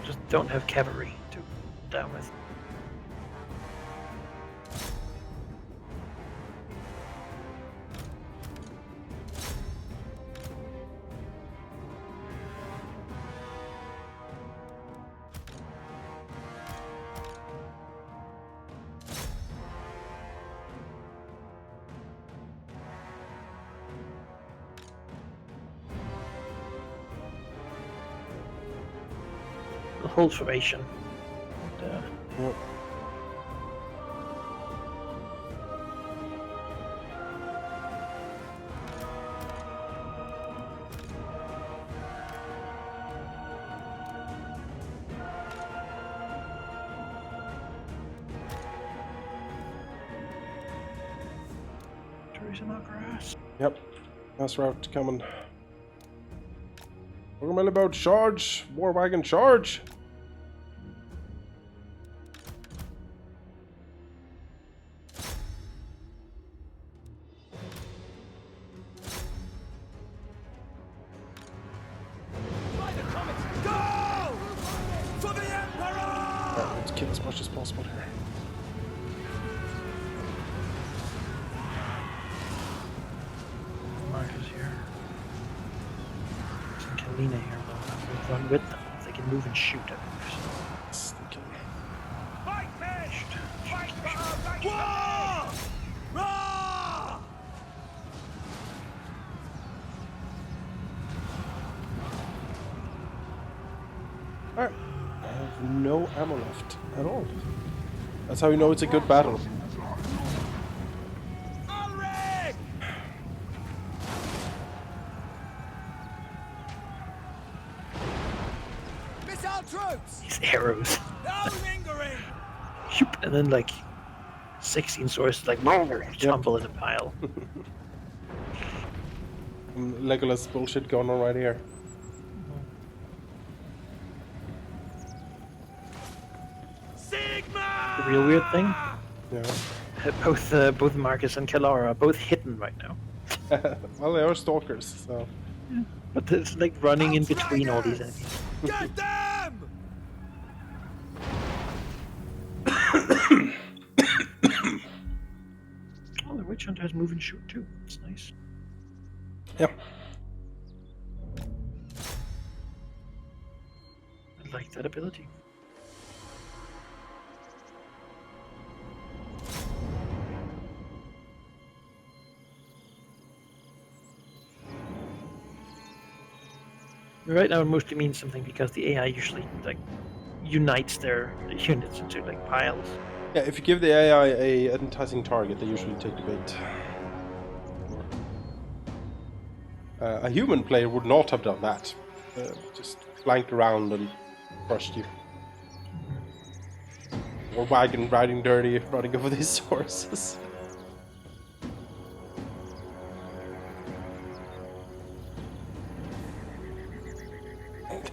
Just don't have cavalry to down with. Hold formation. And, Yep. Teresa Margaras. Yep. Mass rout coming. Welcome about charge! War wagon charge! By the comets, go! For the Emperor! Let's kill as much as possible here. Marcus here. Some Kalina here, though. We'll run with them. If they can move and shoot at us. Fight, men! Fight for our right! War! Roar! Alright. I have no ammo left at all. That's how you know it's a good battle. Ulrich! Missile troops! These arrows. No lingering! Shoop, and then like 16 swords like tumble in a pile. Legolas bullshit going on right here. Sigma! The real weird thing, Yeah. both Marcus and Kalara are both hidden right now. Well, they are stalkers, so. But it's like running in between all these enemies. Get them! Oh, the Witch Hunter has move and shoot too. That's nice. Yeah. I like that ability. Right now, it mostly means something because the AI usually like unites their units into like piles. Yeah, if you give the AI a enticing target, they usually take the bait. A human player would not have done that. Just flanked around and crushed you. Or wagon riding dirty, running over these horses.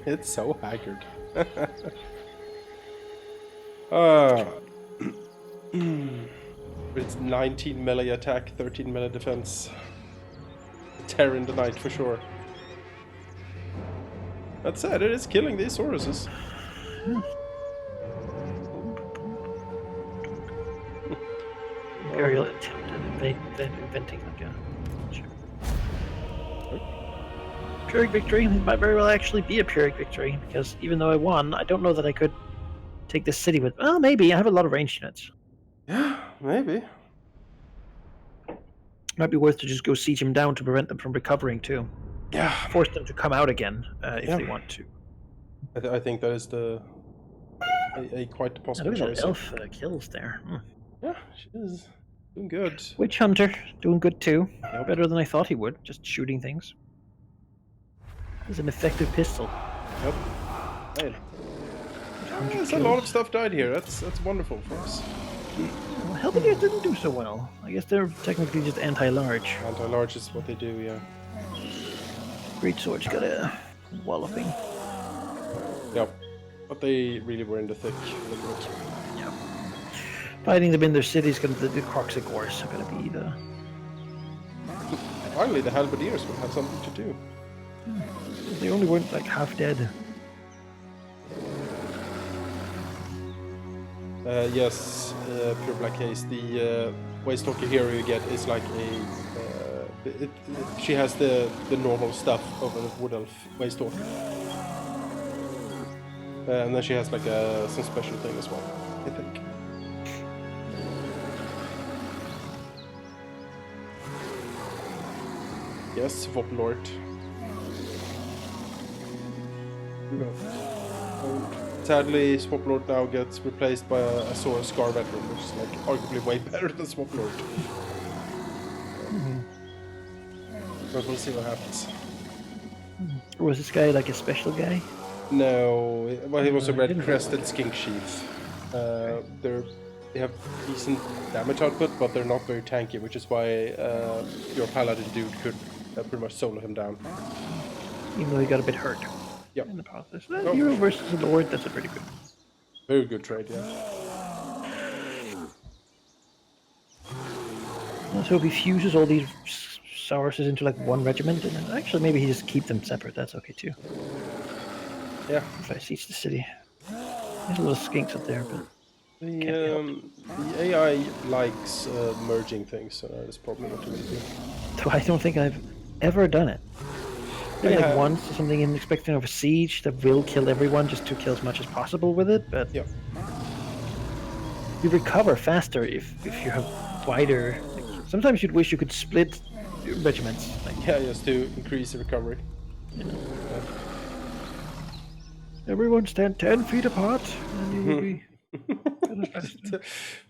It's so haggard. It's 19 melee attack, 13 melee defense. Terror in the night for sure. That said, it is killing these Sauruses. Imperial attempt at inventing like a Pyrrhic victory. It might very well actually be a Pyrrhic victory because even though I won, I don't know that I could take this city with. Well, maybe I have a lot of ranged units. Yeah, maybe. Might be worth to just go siege him down to prevent them from recovering too. Yeah, force them to come out again if they want to. I think that is a quite possible Look at choice. that elf kills there. Yeah, she is doing good. Witch Hunter doing good too. Yep. Better than I thought he would. Just shooting things. It's an effective pistol. Yep. Right. Hundred There's a lot of kills. stuff died here. That's wonderful for us. Well, Halberdiers didn't do so well. I guess they're technically just anti-large. Anti-large is what they do, yeah. Great Sword's got a walloping. Yep. But they really were in the thick a little bit. Yeah. Fighting them in their cities, the Croxigors are gonna be the. Finally, the Halberdiers will have something to do. They only weren't like half dead. Yes, Pure Black Haze. The Waste Talker hero you get is like she has the normal stuff of a Wood Elf Waste Talker. And then she has like some special thing as well, I think. Yes, Voplord. Sadly, Swoplord now gets replaced by a Sword Scar veteran, which is like arguably way better than Swoplord. But we'll see what happens. Or was this guy like a special guy? No, well, he was a red didn't crested skink sheath. They have decent damage output, but they're not very tanky, which is why your paladin dude could pretty much solo him down. Even though he got a bit hurt. Yep. In the process. Hero versus a Lord, that's a pretty good. Very good trade, yeah. So if he fuses all these Sauruses into like one regiment, and then actually maybe he just keep them separate. That's okay too. Yeah. If I siege the city, there's little skinks up there, but The AI likes merging things, so that's probably what we do. though I don't think I've ever done it. Maybe Yeah. like once or something in expecting of a siege that will kill everyone just to kill as much as possible with it, but Yeah. you recover faster if you have wider. Like, sometimes you'd wish you could split regiments. Like, Yeah, just to increase the recovery. everyone stand 10 feet apart, and you will be better faster.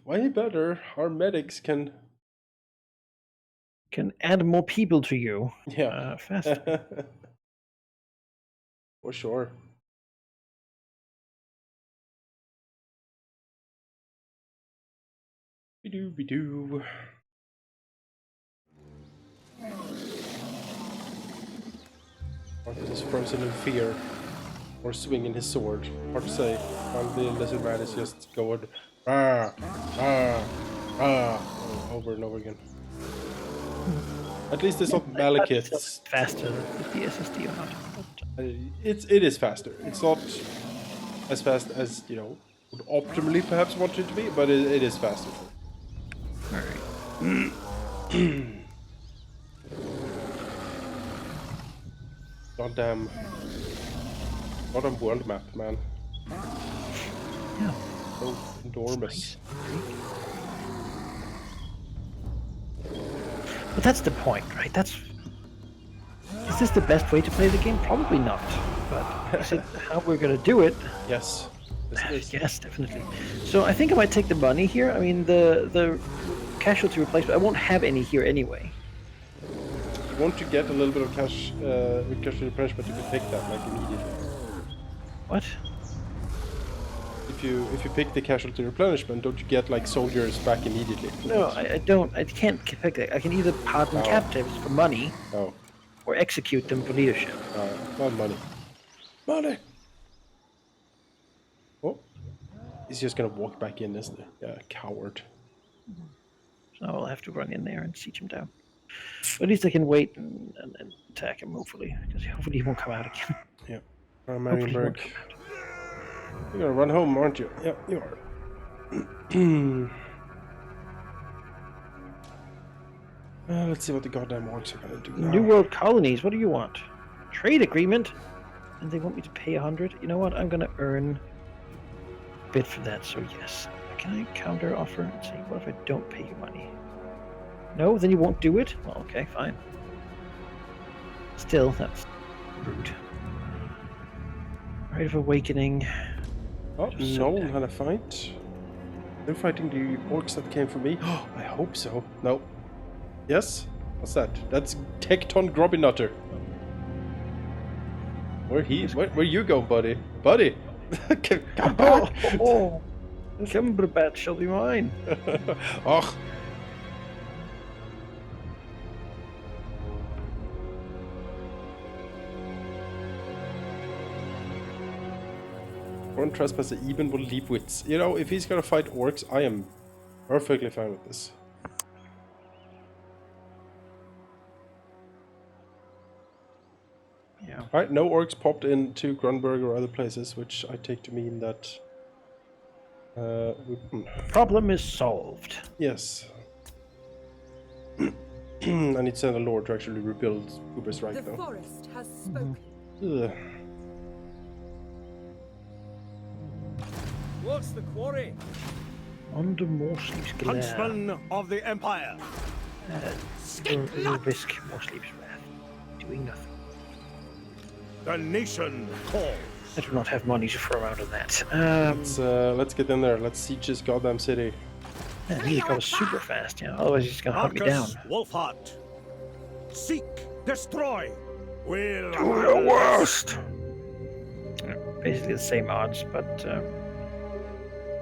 Way better. Our medics can. Can add more people to you Yeah. faster. For sure. Be-doo. Arthur is frozen in fear, or swinging his sword. Hard to say. While the lizard man is just going over and over again. At least it's not Malekith's. Faster with the SSD or not. It is faster. It's not as fast as would optimally perhaps want it to be, but it is faster. Alright. Goddamn world map, man. Yeah. So enormous. But that's the point, right? Is this the best way to play the game? Probably not. But is it how we're gonna do it? Yes. Yes, definitely. So I think I might take the money here. I mean, the casualty replacement. I won't have any here anyway. You want to get a little bit of cash replenishment if you pick that like immediately. What? If you pick the casualty replenishment, don't you get like soldiers back immediately? No, I don't. I can't pick that. I can either pardon captives for money Oh. or execute them for leadership. Not money. Money! Oh. He's just gonna walk back in, isn't he? Yeah, coward. So I'll have to run in there and siege him down. But at least I can wait and attack him, hopefully. Because hopefully he won't come out again. Yeah. Hopefully he won't Marienburg. come out. You're gonna run home, aren't you? Yeah, you are. Let's see what the goddamn orcs are gonna do now. New World colonies, what do you want? Trade agreement? And they want me to pay 100? You know what? I'm gonna earn a bit for that, so yes. Can I counter offer and say, what if I don't pay you money? No? Then you won't do it? Well, okay, fine. Still, that's rude. Rite of Awakening. Oh, no one had a fight. They're fighting the orcs that came for me. Oh, I hope so. No. Yes? What's that? That's Tecton Grobbynutter. Where you going, buddy? Buddy! Come back! Oh, Cumberbatch shall be mine. Oh. Foreign trespasser even will leave wits. You know, if he's gonna fight orcs, I am perfectly fine with this. Yeah. Alright, no orcs popped into Grunberg or other places, which I take to mean that... Problem is solved. Yes. I need to send a lord to actually rebuild Uber's right The now. forest has spoken. Ugh. What's the quarry? Under Morsleep's glare. Huntsman of the Empire. Will risk Morsleep's wrath. Doing nothing. The nation calls. I do not have money to throw out on that. Let's get in there. Let's siege this goddamn city. Man, he goes super fast, yeah. Otherwise he's gonna hunt me down. Wolfheart. Seek, destroy. Will Do your worst! Basically the same odds, but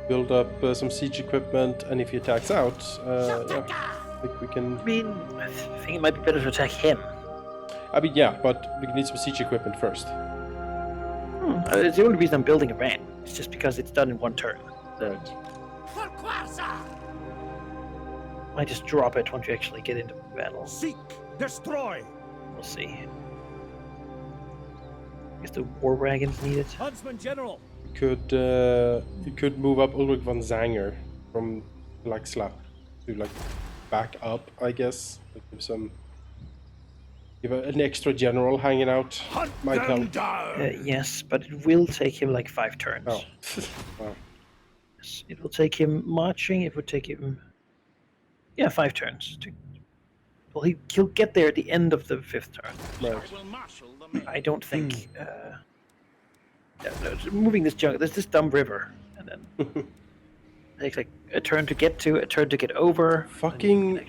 Build up some siege equipment, and if he attacks out, yeah, I think we can... I mean, I think it might be better to attack him. I mean, yeah, but we need some siege equipment first. It's the only reason I'm building a ram. It's just because it's done in one turn. Right. Might just drop it once you actually get into battle. seek, destroy. We'll see. I guess the war wagons need it. Huntsman General. You could move up Ulrich von Zanger from Laxla to like back up, I guess. Like, give an extra general hanging out Hunt might them help. down. Yes, but it will take him like 5 turns. Oh, wow. Yes, it will take him marching. It would take him, 5 turns. Well, he'll get there at the end of the 5th turn. Right. I don't think. Moving this jungle, there's this dumb river, and then it takes like a turn to get to, a turn to get over. Fucking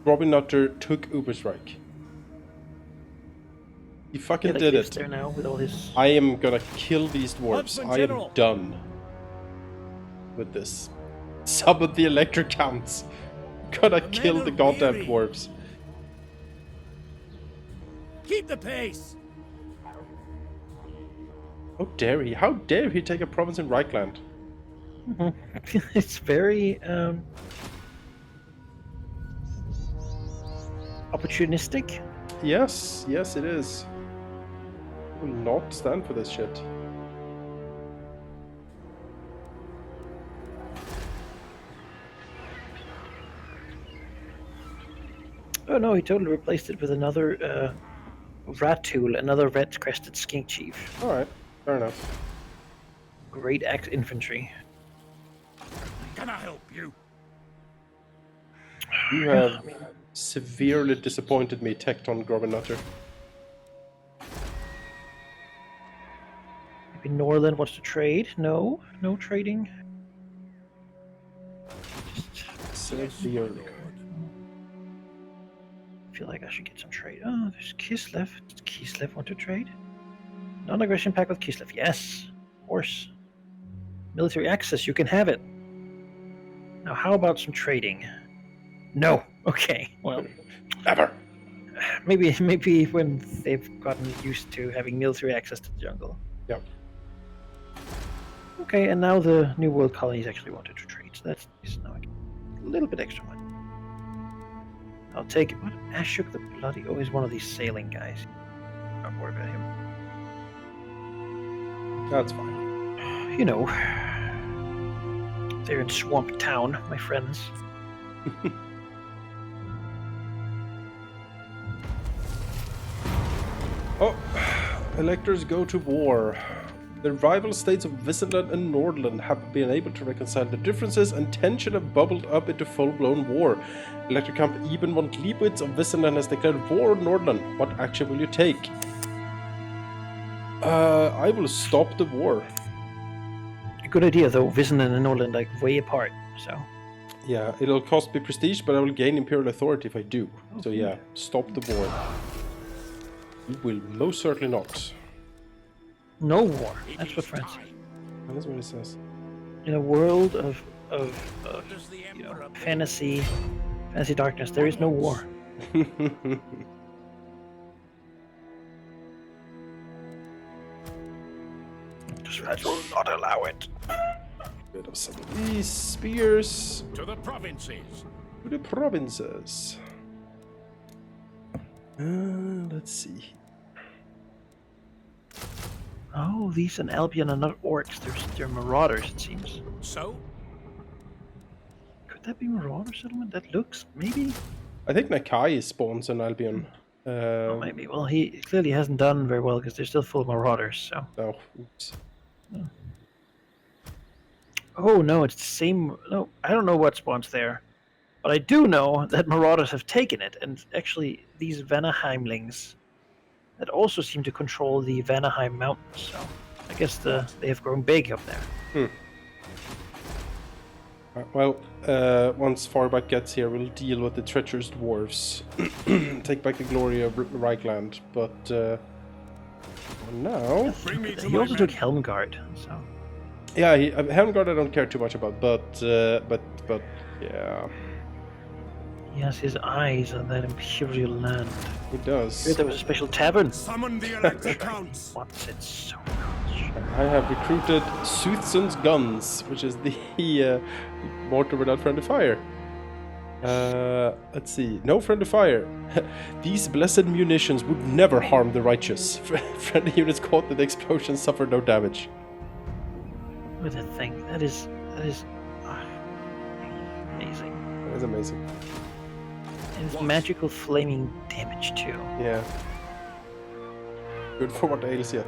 Robin Nutter took Uberstrike. He fucking did it. There now with all his. I am gonna kill these dwarves. Huntsman I am General. done with this. Summon the Elector counts. Gonna kill men the are goddamn weary. dwarves. Keep the pace. How dare he? How dare he take a province in Reichland? It's very opportunistic. Yes, yes it is. I will not stand for this shit. Oh no, he totally replaced it with another Ratul, another red-crested skink chief. Alright, fair enough. Great axe infantry. Can I help you? You have severely disappointed me, Tecton Grobbenutter. Maybe Norland wants to trade? No? No trading? Severely. I feel like I should get some trade. Oh, there's Kislev. Does Kislev want to trade? Non-aggression pact with Kislev. Yes. Horse. Military access. You can have it. Now, how about some trading? No. Okay. Well, Never. maybe when they've gotten used to having military access to the jungle. Yep. Okay, and now the New World colonies actually wanted to trade, so that's nice. Now I get a little bit extra money. I'll take it. What? Ashok the Bloody? Oh, he's one of these sailing guys. Don't worry about him. That's fine. You know, they're in Swamp Town, my friends. Oh, electors go to war. The rival states of Visenland and Nordland have been able to reconcile the differences, and tension have bubbled up into full-blown war. Elector Camp Eben von Liebwitz of Visenland has declared war on Nordland. What action will you take? I will stop the war. Good idea, though. Visenland and Nordland like way apart, so. Yeah, it'll cost me prestige, but I will gain imperial authority if I do. So yeah, stop the war. You will most certainly not. No war. That's what France. That is what it says. In a world of fantasy darkness, there is no war. France will not allow it. Bit of some of these spears. To the provinces. To the provinces. Let's see. Oh, these in Albion are not orcs. They're marauders, it seems. So? Could that be marauder settlement? That looks maybe. I think Nakai spawns in Albion. Oh, maybe. Well, he clearly hasn't done very well because they're still full of marauders. So. Oh, oops. Oh no, it's the same. No, I don't know what spawns there, but I do know that marauders have taken it, and actually these Vanaheimlings that also seem to control the Vanaheim mountains. So I guess they have grown big up there. Well, once Farback gets here, we'll deal with the treacherous dwarves. Take back the glory of Reichland, but now... He also took Helmgard, so... Yeah, Helmgard I don't care too much about, but yeah... He has his eyes on that imperial land. He does. Here there was a special tavern. Summon the Elector Counts. What's it so much? I have recruited Soothson's guns, which is the mortar without friendly fire. Let's see. No friendly fire. These blessed munitions would never harm the righteous. Friendly units caught in the explosion suffer no damage. Look at that thing. That is amazing. That is amazing. And it's magical flaming damage too. Yeah. Good for what ails you.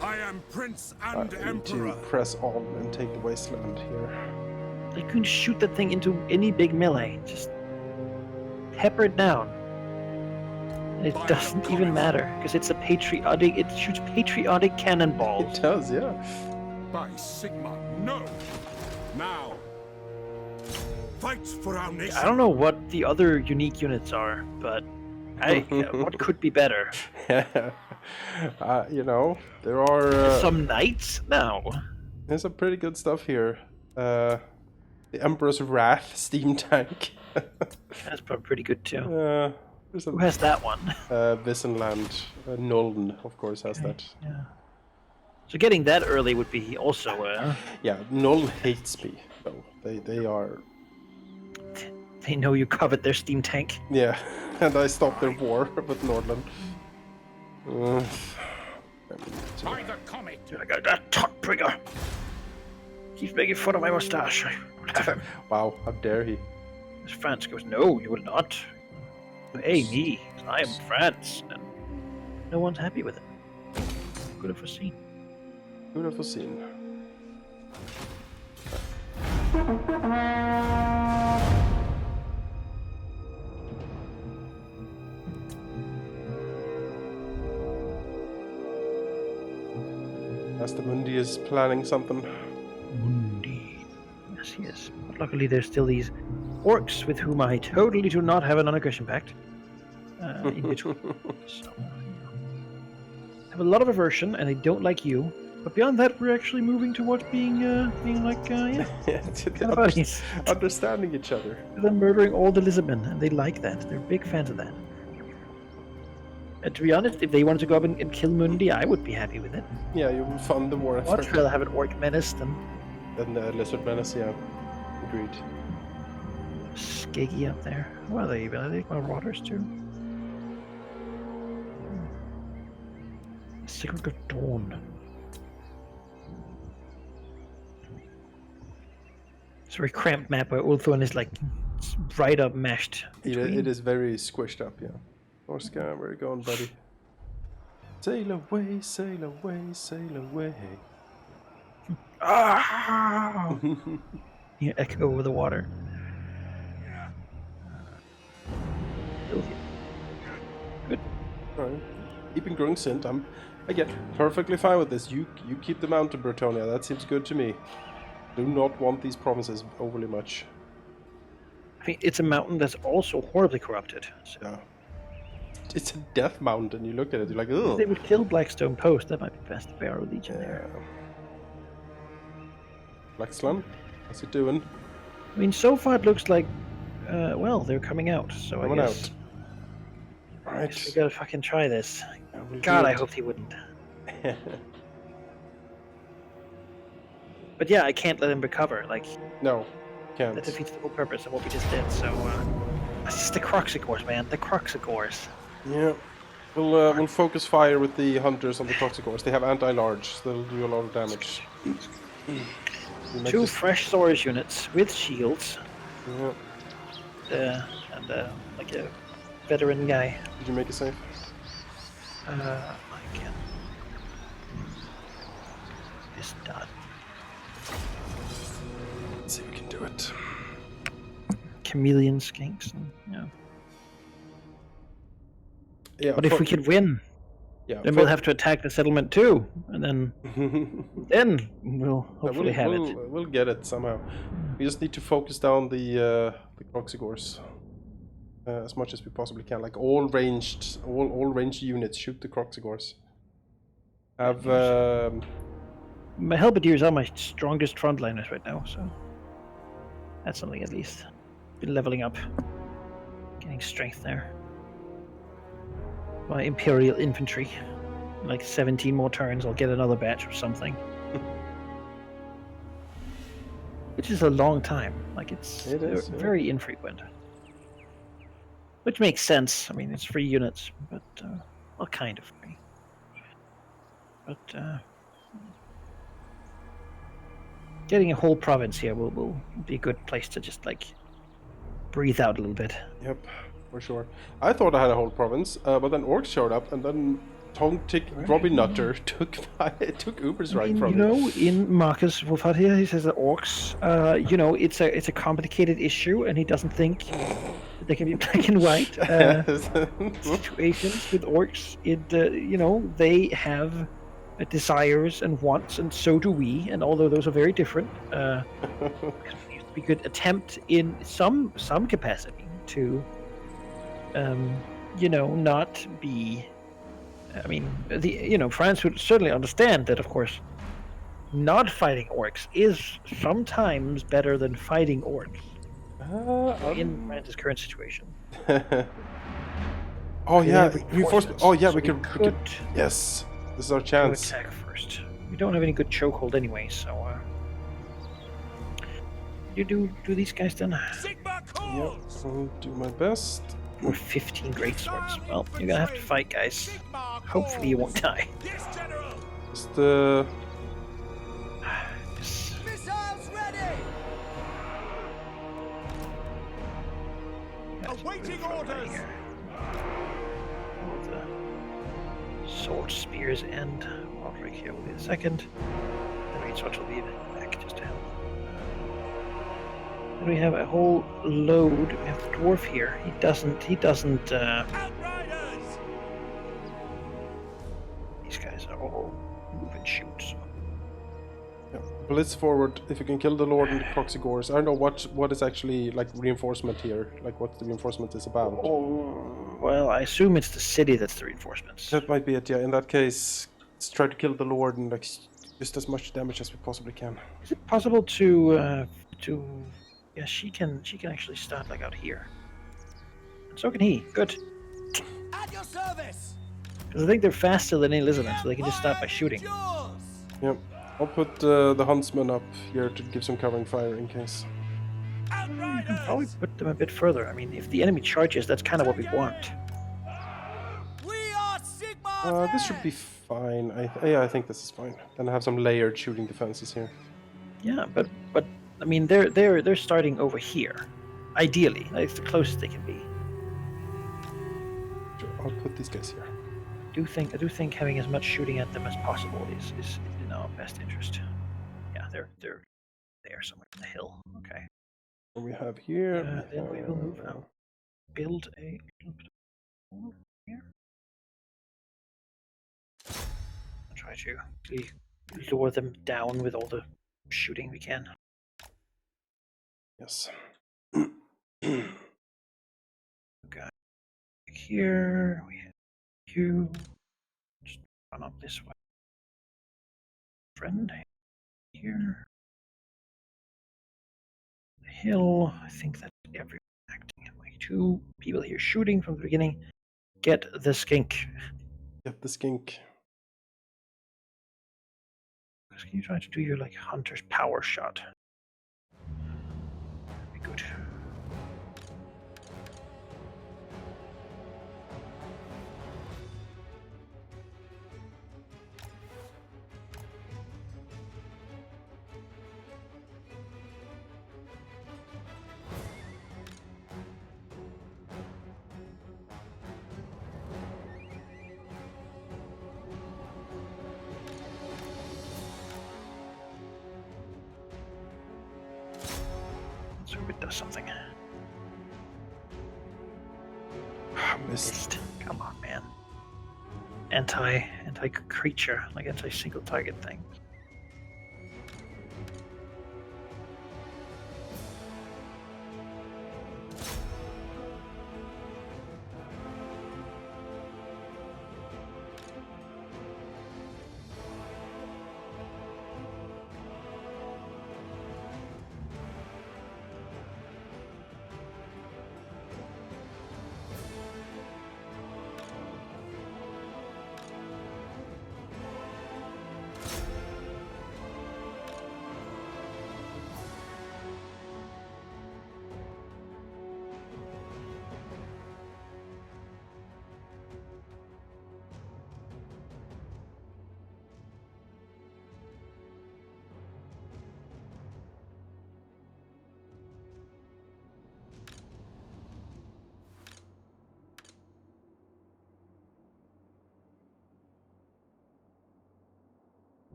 I am Prince I and need Emperor. to press on and take the wasteland here. You can shoot that thing into any big melee. Just pepper it down. And it doesn't even matter, because it's a patriotic... It shoots patriotic cannonballs. It does, yeah. By Sigma, no! Now! Fight for our nation! I don't know what the other unique units are, but what could be better? You know, there are... Some knights? No. There's some pretty good stuff here. The Emperor's Wrath steam tank. That's probably pretty good too. Who Who has that one? Visenland. Nolden, of course, has that. Yeah. So getting that early would be also... Yeah, Nolden hates me, though. They are... They know you covered their steam tank. Yeah, and I stopped their war with Nordland. By the comet! I got that tot trigger. Keeps making fun of my mustache. I would have him. Wow, how dare he? As France goes, no, you will not. Hey, me. I am France. And no one's happy with it. Could have foreseen. Who'd have foreseen? Mundi is planning something. Mundi. Yes, he is. But luckily, there's still these orcs with whom I totally do not have a non-aggression pact. In between. So, I have a lot of aversion, and I don't like you. But beyond that, we're actually moving towards being like, yeah, kind of buddies. Understanding each other. They're murdering all the Lisbon, and they like that. They're big fans of that. And to be honest, if they wanted to go up and kill Mundi, I would be happy with it. Yeah, you will fund the war I'd much rather have an orc menace than lizard menace, yeah. Agreed. Skeggy up there. What are they even? Are they marauders too? Secret of Dawn. It's a very cramped map where Ulthuan is like right up meshed. It is very squished up, yeah. Orska, where are you going, buddy? Sail away, sail away, sail away. Ah! You echo over the water. Good. Alright. Keeping growing scent. I'm again perfectly fine with this. You keep the mountain, Bretonia. That seems good to me. Do not want these provinces overly much. I mean, it's a mountain that's also horribly corrupted. So Yeah. It's a death mountain. You look at it, you're like, if ugh. they would kill Blackstone Post, that might be best to Barrow Legion there. Blackslan, how's it doing? I mean, so far it looks like, well, they're coming out. So Coming I guess, out. I guess we Right. gotta fucking try this. We'll God, do I it. hope he wouldn't. But yeah, I can't let him recover. Like, No, can't. that defeats the whole purpose of what we just did. So, it's just the Croxicores, man. The Croxicores. Yeah. We'll focus fire with the hunters on the Toxicores. They have anti-large, so they'll do a lot of damage. We'll make 2 this- fresh Saurus units with shields. Yeah. And like a veteran guy. Did you make it safe? I can. It's done. Let's see if we can do it. Chameleon skinks. And, yeah. Yeah. But if we could win, yeah, then we'll have to attack the settlement too, and then we'll hopefully have it. We'll get it somehow. We just need to focus down the Croxigores as much as we possibly can. Like all ranged units shoot the Croxigores. Have My Halberdiers are my strongest frontliners right now, so that's something at least. Been leveling up, getting strength there. My Imperial Infantry, like 17 more turns, I'll get another batch or something. Which is a long time. Like it's It is, yeah. very infrequent. Which makes sense. I mean, it's free units, but well, kind of free. But getting a whole province here will be a good place to just like breathe out a little bit. Yep, for sure. I thought I had a whole province, but then orcs showed up, and then Tongue-Tick Robin Nutter took Uber's right from you know, in Marcus Wolfhard here, he says that orcs, you know, it's a complicated issue, and he doesn't think that they can be black and white situations with orcs. You know, they have desires and wants, and so do we. And although those are very different, we could attempt in some capacity to, you know, not be. I mean, France would certainly understand that, of course, not fighting orcs is sometimes better than fighting orcs in France's current situation. Oh We yeah, have reinforcement. Oh yeah, so we could. Yes, this is our chance. attack first. We don't have any good chokehold anyway, so you do these guys then. Sigma Yep, calls! I'll do my best. Or 15 great swords. Well, you're gonna have to fight, guys. Sigma Hopefully you won't calls! die. Yes, General! Just Yes. Missiles ready! Awaiting orders! Here. All the sword spears and Roderick here will be the second. The great swords will be back just to help. Then we have a whole load. We have the dwarf here. He doesn't. Outriders! These guys are all move and shoot. So. yeah, blitz forward. If you can kill the Lord and the Croxigores. I don't know what is actually like reinforcement here. Like what the reinforcement is about. Oh, well, I assume it's the city that's the reinforcements. That might be it. Yeah. In that case, let's try to kill the Lord and like just as much damage as we possibly can. Is it possible to? Yeah, she can actually start like out here. And so can he. Good. At your service! Because I think they're faster than Elizabeth, so they can just start by shooting. Yours! Yep. I'll put the huntsman up here to give some covering fire in case. Outriders! Probably put them a bit further. I mean, if the enemy charges, that's kind of what we want. We are Sigma! This should be fine. I think this is fine. Then I have some layered shooting defenses here. Yeah, but I mean, they're starting over here. Ideally, that's the closest they can be. Sure, I'll put these guys here. do think having as much shooting at them as possible is in our best interest. Yeah, they're there somewhere in the hill. Okay. What we have here. Then we will move out. Build a here. Try to lure them down with all the shooting we can. Yes. Okay. Here we have you. Just run up this way. Friend. Here. The hill. I think that everyone acting like 2 people here shooting from the beginning. Get the skink. Get the skink. Can you try to do your like hunter's power shot? That'd be good. Let's hope it does something. Missed. Come on, man. Anti creature, like anti single target thing.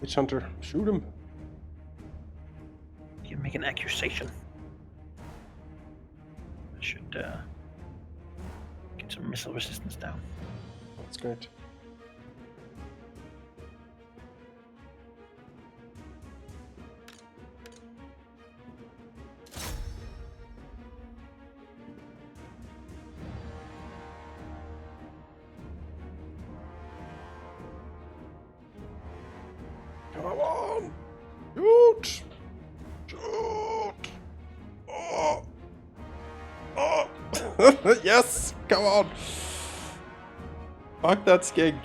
Witch hunter, shoot him. You can make an accusation. I should get some missile resistance down. That's great. Come on! Shoot! Shoot! Oh! Oh! Yes! Come on! Fuck that skink!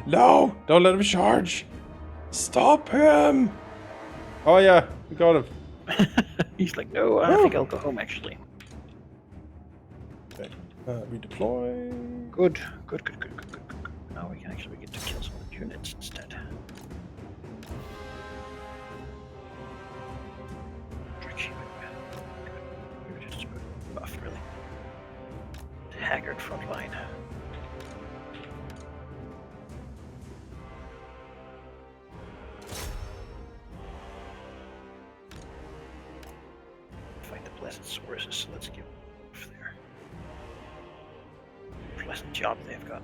No! Don't let him charge! Stop him! Oh yeah, we got him. He's like, no, I think I'll go home actually. Okay. Redeploy. Good. Now we can actually begin to kill some of the units instead. You're just buff, really. Haggard front line. Fight the Blessed Sources, so let's get off there. Pleasant job they've got.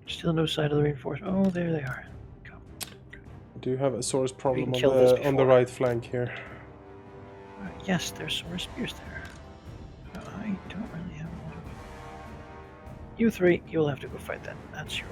Still no sight of the reinforcement. Oh, there they are. Go. I do have a source problem kill this on the before. right flank here. Yes, there's some more spears there. I don't really have a lot of... You 3, you'll have to go fight that. That's your...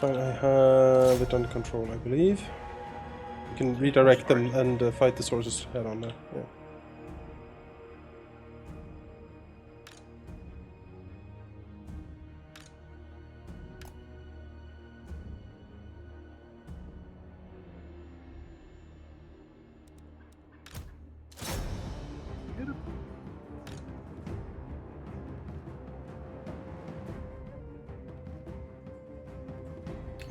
fine. I have it under control, I believe. You can redirect them and fight the sources head on now. Yeah.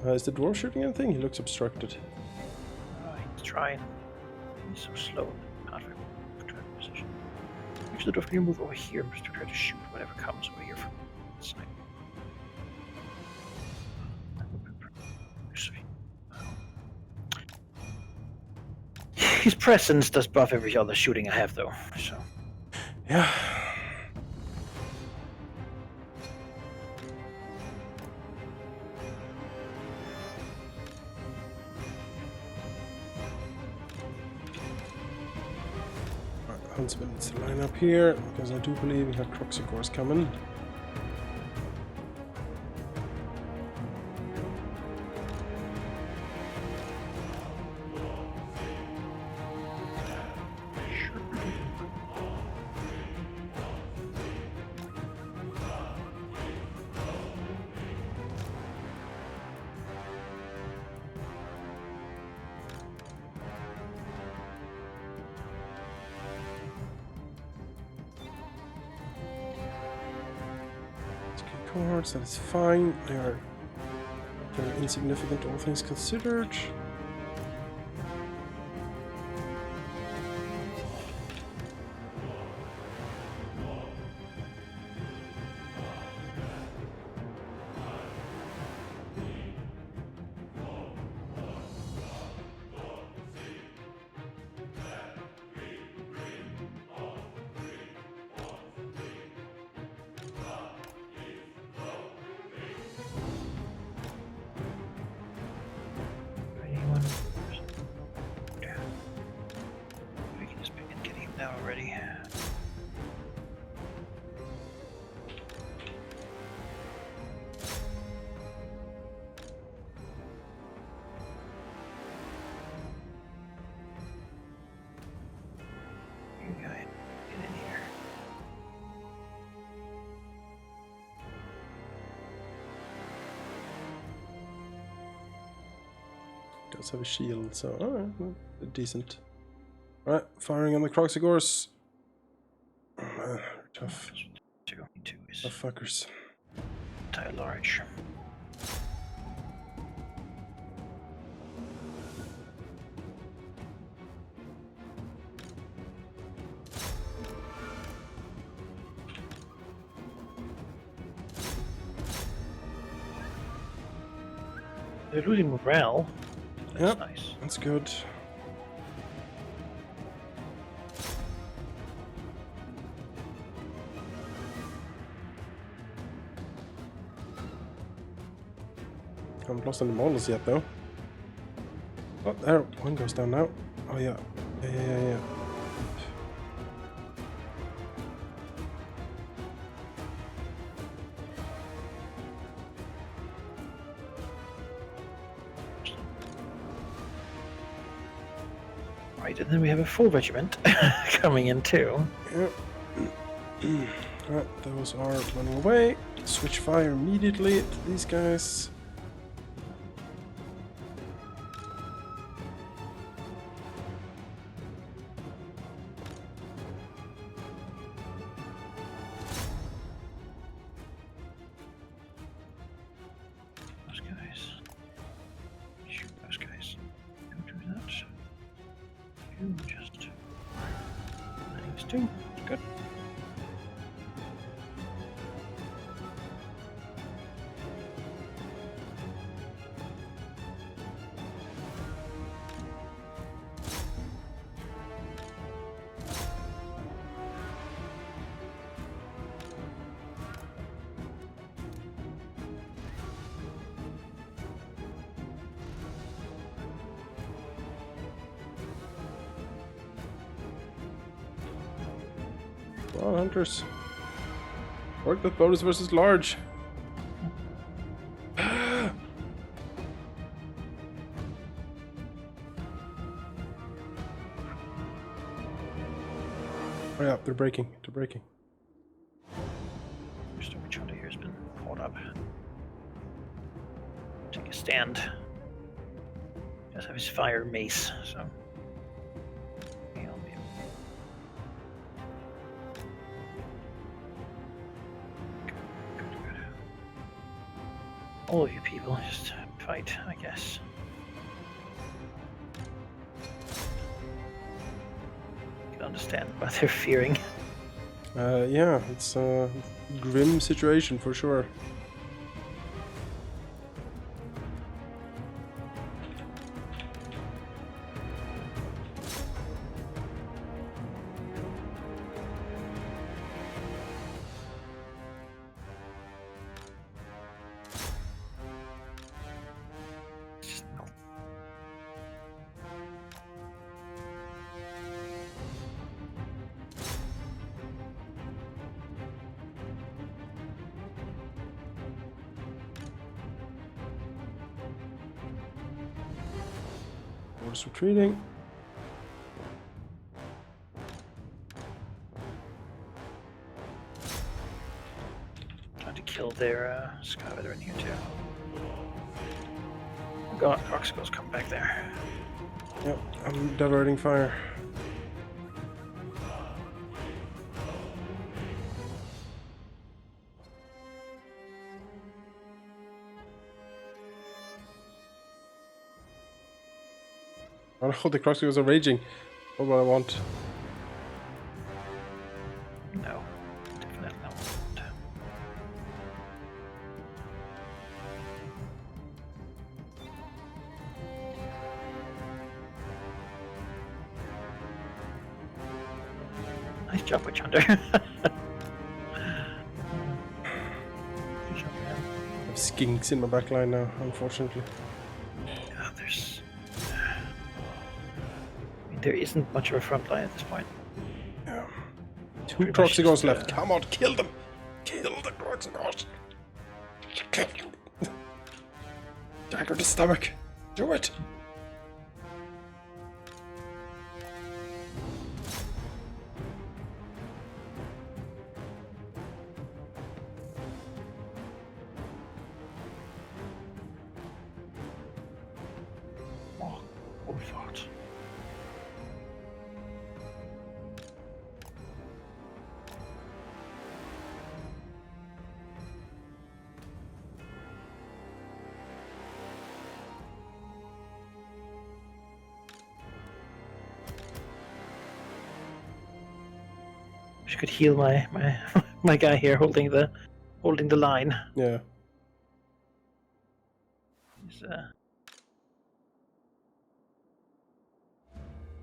Is the dwarf shooting anything? He looks obstructed. He's trying. He's so slow. Not very good position. Actually, the dwarf can move over here just to try to shoot whatever comes over here from the side. His presence does buff every other shooting I have, though. So. Yeah. Huntsman needs to line up here, because I do believe we have Croxigors coming. Cohorts, that is fine. They are very insignificant, all things considered. Already. You guys get in here. Does have a shield, so alright, decent. Alright, firing on the Croxigors. Tough. Two is Tough fuckers. large. They're losing morale. That's Yep, nice. that's good. Haven't lost any models yet, though. Oh, there, one goes down now. Oh, yeah. Yeah. Right, and then we have a full regiment coming in too. Yep. Alright, those are running away. Switch fire immediately to these guys. Those guys. Shoot those guys. Don't do that. You just. Nice too. Good. Well, hunters. Work with bonus versus large. Oh yeah, they're breaking. They're breaking. Just which one here has been caught up. Take a stand. He does have his fire mace, so. Yeah, I'll be okay. Good. All of you people, just fight, I guess. I can understand what they're fearing. Yeah, it's a grim situation for sure. Just no. Orders retreating. Trying to kill their Skyrider in here too. Oh God, Croxgall's come back there. Yep, I'm diverting fire. Oh no, the crossbows are raging. What do I want? No, definitely not. Nice job, Witch Hunter. Good job, man. I have skinks in my backline now, unfortunately. Yeah, there's. I mean, there isn't much of a front line at this point. Yeah. Two Pretty much Croxigons just, left. Come on, kill them! Kill the Croxigons! Dagger the stomach! Do it! Oh, good thought. Wish I could heal my my guy here holding the line. Yeah.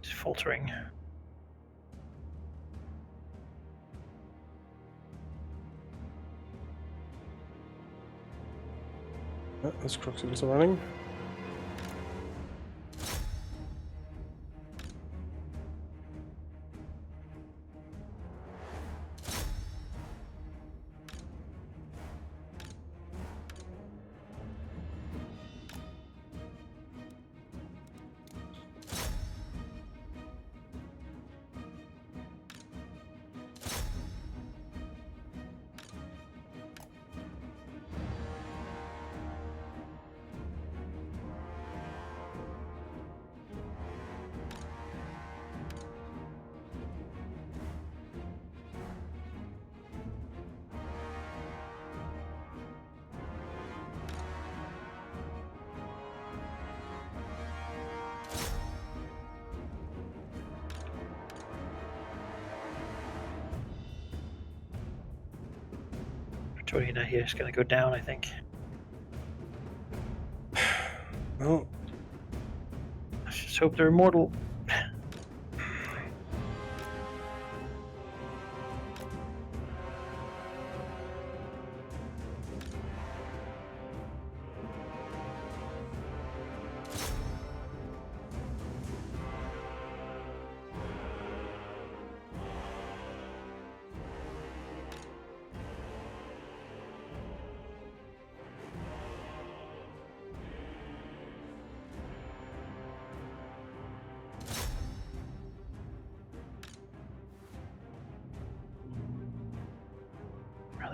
He's faltering. Those Croxigons are running. Torina here is going to go down, I think. Oh, Let's just hope they're immortal.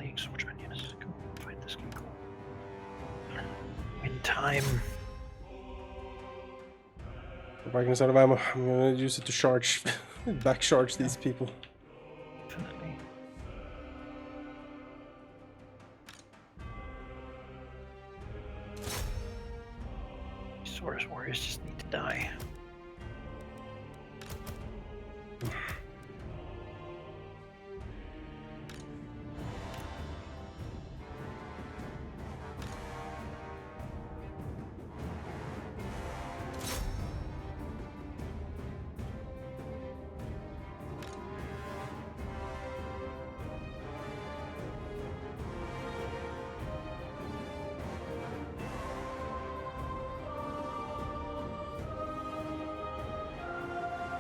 rallying swordsman. Yes, go fight this guy. Go. In time. Wagner's out of ammo. I'm gonna use it to charge, back charge these people. Definitely. Saurus warriors just need to die.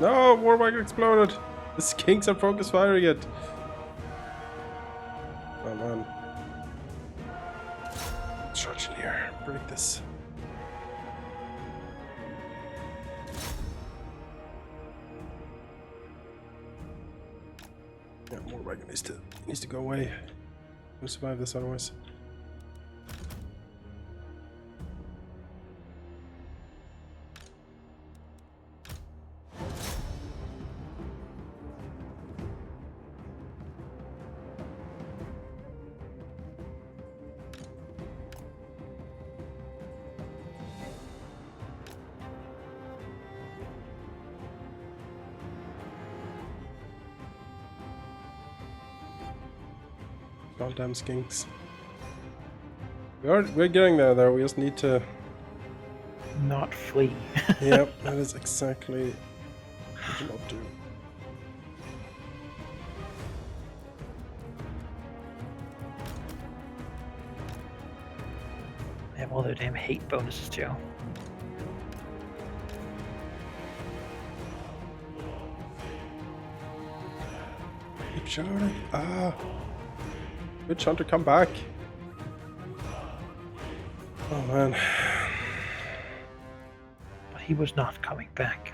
No, Warwagon exploded. The skinks are focus firing it. Oh man. Charge in here. Break this. Yeah, Warwagon needs to go away. We'll survive this otherwise. Goddamn skinks. We're getting there though, we just need to... Not flee. Yep, that is exactly what you not do. They have all their damn hate bonuses, Joe. Keep shouting. Ah! Witch Hunter, come back! Oh man. But he was not coming back.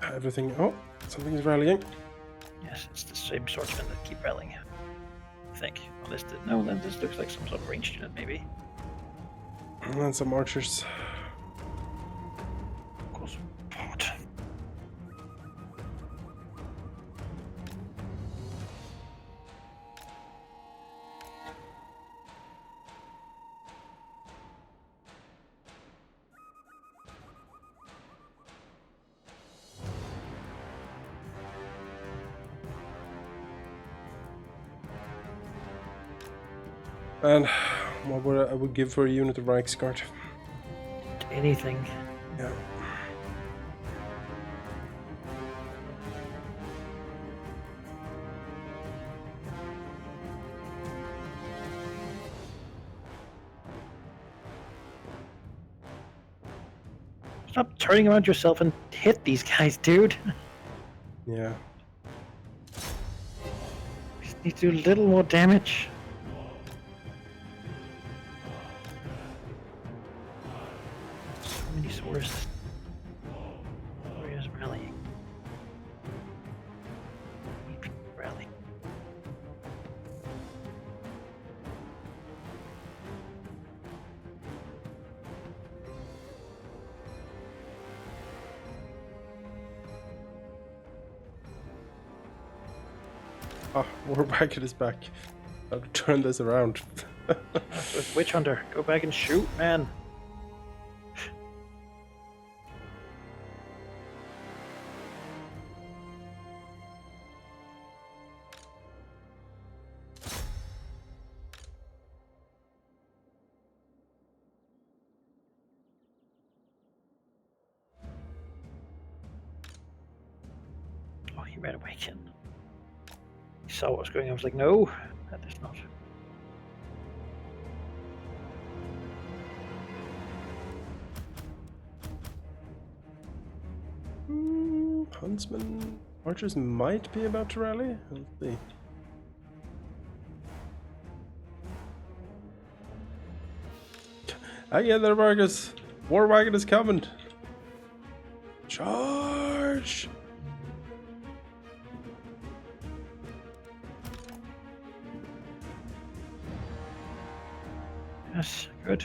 Everything... Oh! Something is rallying. Yes, it's the same swordsmen that keep rallying. I think. Well, no, then this looks like some sort of ranged unit, maybe. And then some archers. Of course, pot. And what would I would give for a unit of Reichsguard? Anything. Yeah. Stop turning around yourself and hit these guys, dude. Yeah. We just need to do a little more damage. So many swords. Warriors rallying. Rally. Ah, Warwagon is back. I'll turn this around. With Witch Hunter, go back and shoot, man. Oh, he ran away again. He saw what was going on. I was like, no, that is not. Huntsman archers might be about to rally. Let's see. Again, there, Marcus. Warwagon is coming. Charge! Yes, good.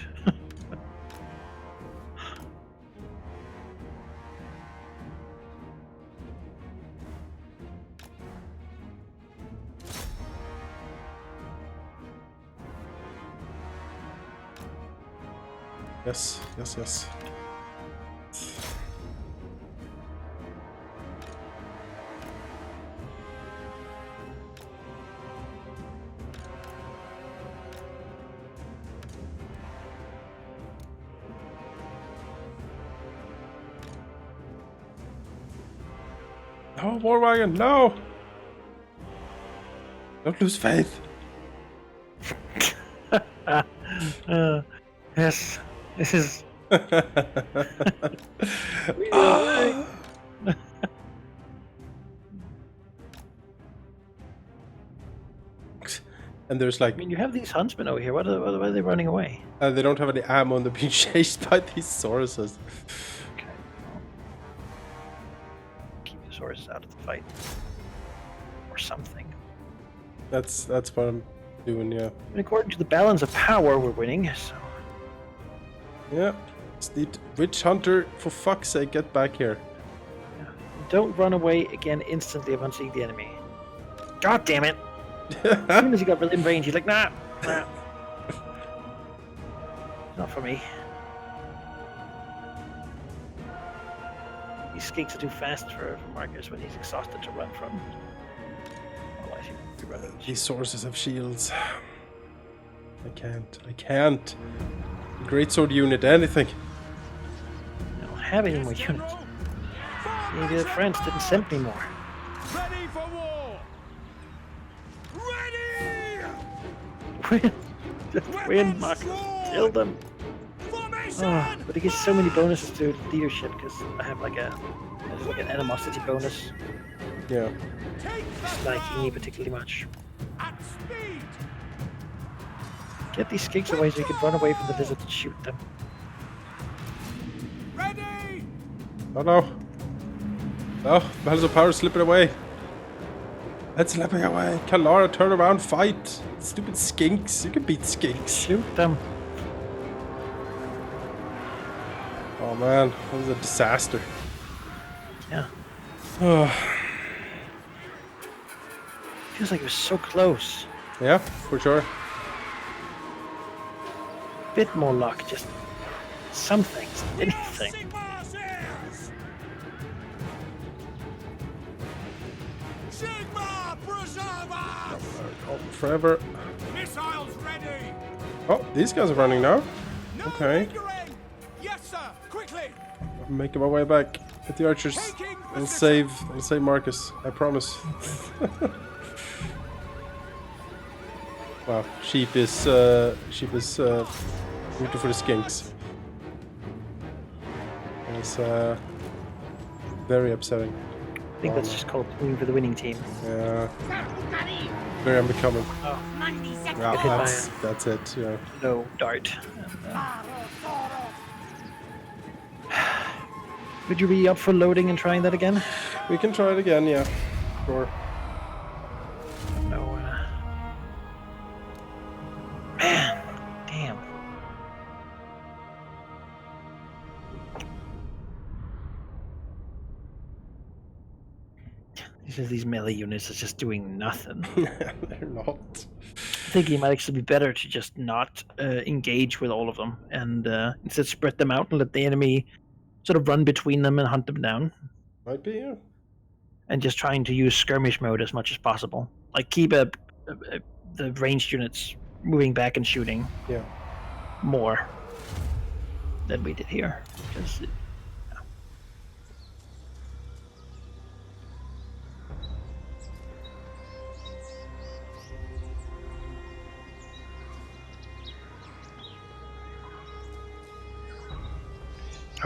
Yes, yes, yes. No, War Wagon, no! Don't lose faith. Yes, this is. Ah! And there's like, I mean, you have these huntsmen over here. Why are they running away? they don't have any ammo and they're being chased by these Sauruses. Okay. Well, keep the swords out of the fight. Or something. That's what I'm doing, yeah. And according to the balance of power, we're winning, so. Yeah. Just need Witch Hunter, for fuck's sake, get back here. Yeah. Don't run away again instantly upon seeing the enemy. God damn it! As soon as he got within range, he's like, nah. Not for me. These skinks are too fast for Marcus when he's exhausted to run from. Otherwise, he'd be running. These sources have shields. I can't. Greatsword unit, anything. I don't have any more units. Maybe the friends didn't send me more. Ready for war! Ready! Just win, Marcus. Kill them. Formation! Oh, but it gives so many bonuses to leadership because I have like an animosity bonus. Yeah. Take the Disliking me particularly much. at speed! Get these skinks away so you can run away from the lizard and shoot them. Ready! Oh no. No, Balance of Power slipping away. It's slipping away. Kalara, turn around, fight. Stupid skinks. You can beat skinks. Shoot them. Oh man, that was a disaster. Yeah. Oh, Feels like it was so close. yeah, for sure. Bit more luck, just something, anything. Sigma sails! Sigma preserve us! Oh, forever. Missiles ready! Oh, these guys are running now. No Okay. lingering! Yes, sir! Quickly! I'm making my way back. Get the archers. Taking I'll position. save Marcus. I promise. Wow, sheep is rooting for the skinks. It's very upsetting. I think that's just called pulling for the winning team. Yeah, very unbecoming. Oh, Yeah, hit by that's it. Yeah. no dart. Would you be up for loading and trying that again? We can try it again. Yeah, sure. No. Man, damn. These melee units are just doing nothing. They're not. I think it might actually be better to just not engage with all of them and instead spread them out and let the enemy sort of run between them and hunt them down. Might be. Yeah. And just trying to use skirmish mode as much as possible. Like keep the ranged units moving back and shooting Yeah. more than we did here. Because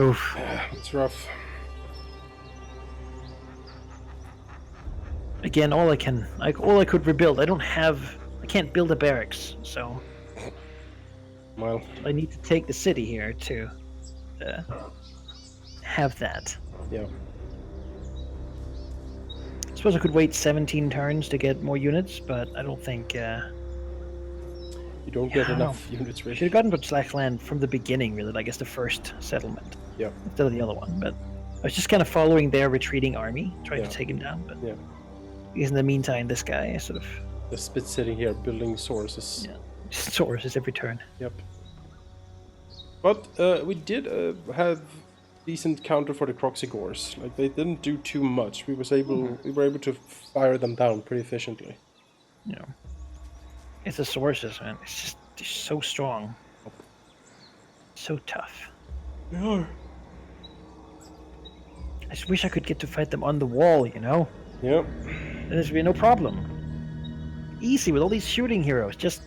oof. Yeah, it's rough. Again, all I could rebuild. I can't build a barracks, so Well, I need to take the city here to have that. yeah. I suppose I could wait 17 turns to get more units, but I don't think. You don't get enough units, really. Should have gotten to Slash Land from the beginning, really. I guess the first settlement. Yeah. Instead of the other one, but I was just kind of following their retreating army, trying to take him down. But because in the meantime, this guy is sort of just bit sitting here building sources. Yeah, just sources every turn. Yep. But we did have decent counter for the Croxigores. Like they didn't do too much. We were able to fire them down pretty efficiently. Yeah. It's the sources, man. It's just they're so strong. So tough. They are. I just wish I could get to fight them on the wall, you know? Yep. Then there'd be no problem. Easy with all these shooting heroes, just...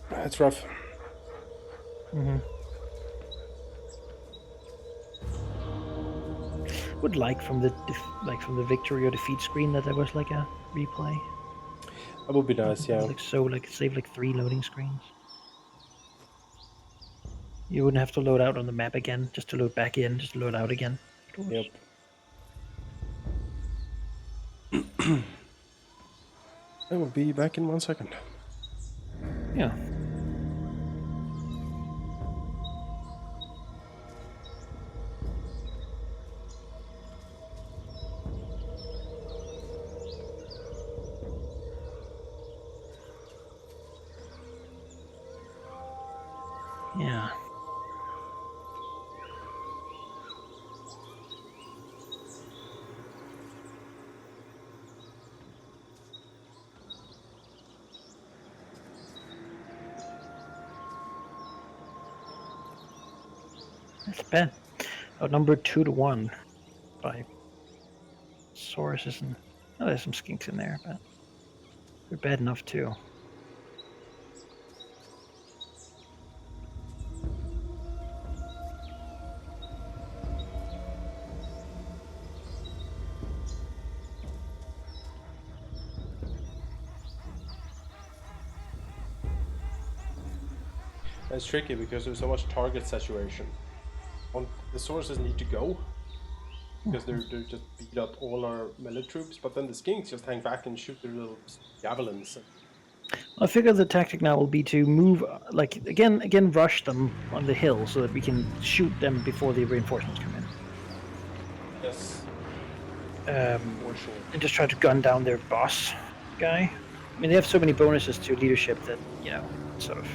That's rough. Mm-hmm. Would like from the victory or defeat screen that there was like a replay. That would be nice, yeah. Save like 3 loading screens. You wouldn't have to load out on the map again, just to load back in, just to load out again. Yep. I will be back in 1 second. Yeah. Yeah. That's bad. Outnumbered 2-1 by sources and there's some skinks in there, but they're bad enough too. It's tricky because there's so much target saturation. The sources need to go because they're just beat up all our melee troops, but then the skinks just hang back and shoot their little javelins. I figure the tactic now will be to move, like again, rush them on the hill so that we can shoot them before the reinforcements come in. Yes. For sure. And just try to gun down their boss guy. I mean, they have so many bonuses to leadership that sort of.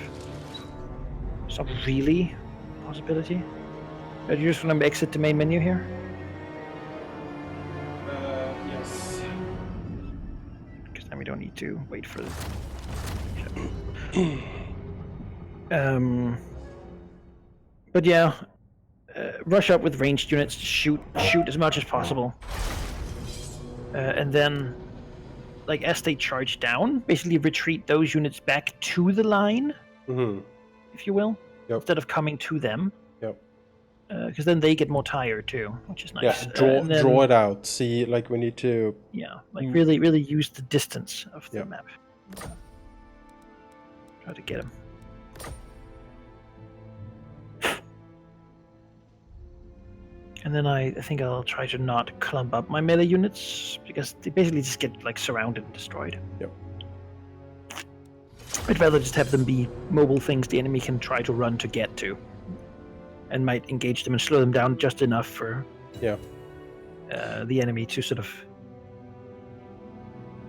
It's not really a possibility. Are you just going to exit the main menu here? Yes. Because then we don't need to wait for the... But yeah, rush up with ranged units, shoot as much as possible. And then, like, as they charge down, basically retreat those units back to the line, if you will, instead of coming to them. Because then they get more tired too, which is nice. Yeah, draw it out. See, like we need to. Yeah, like really use the distance of the map. Try to get them. And then I think I'll try to not clump up my melee units because they basically just get like surrounded and destroyed. Yep. I'd rather just have them be mobile things the enemy can try to run to get to. And might engage them and slow them down just enough for the enemy to sort of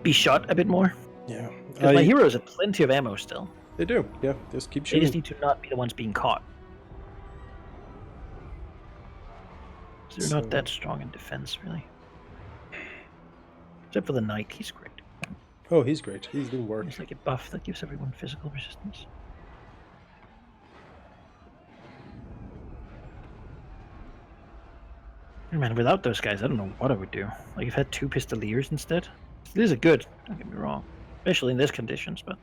be shot a bit more. Yeah. Because my heroes have plenty of ammo still. They do, yeah. Just keep shooting. They just need to not be the ones being caught. So they're not that strong in defense, really. Except for the knight, he's great. Oh, he's great. He's doing work. He's like a buff that gives everyone physical resistance. Man, without those guys, I don't know what I would do. Like, if I had 2 pistoliers instead. These are good, don't get me wrong. Especially in these conditions, but...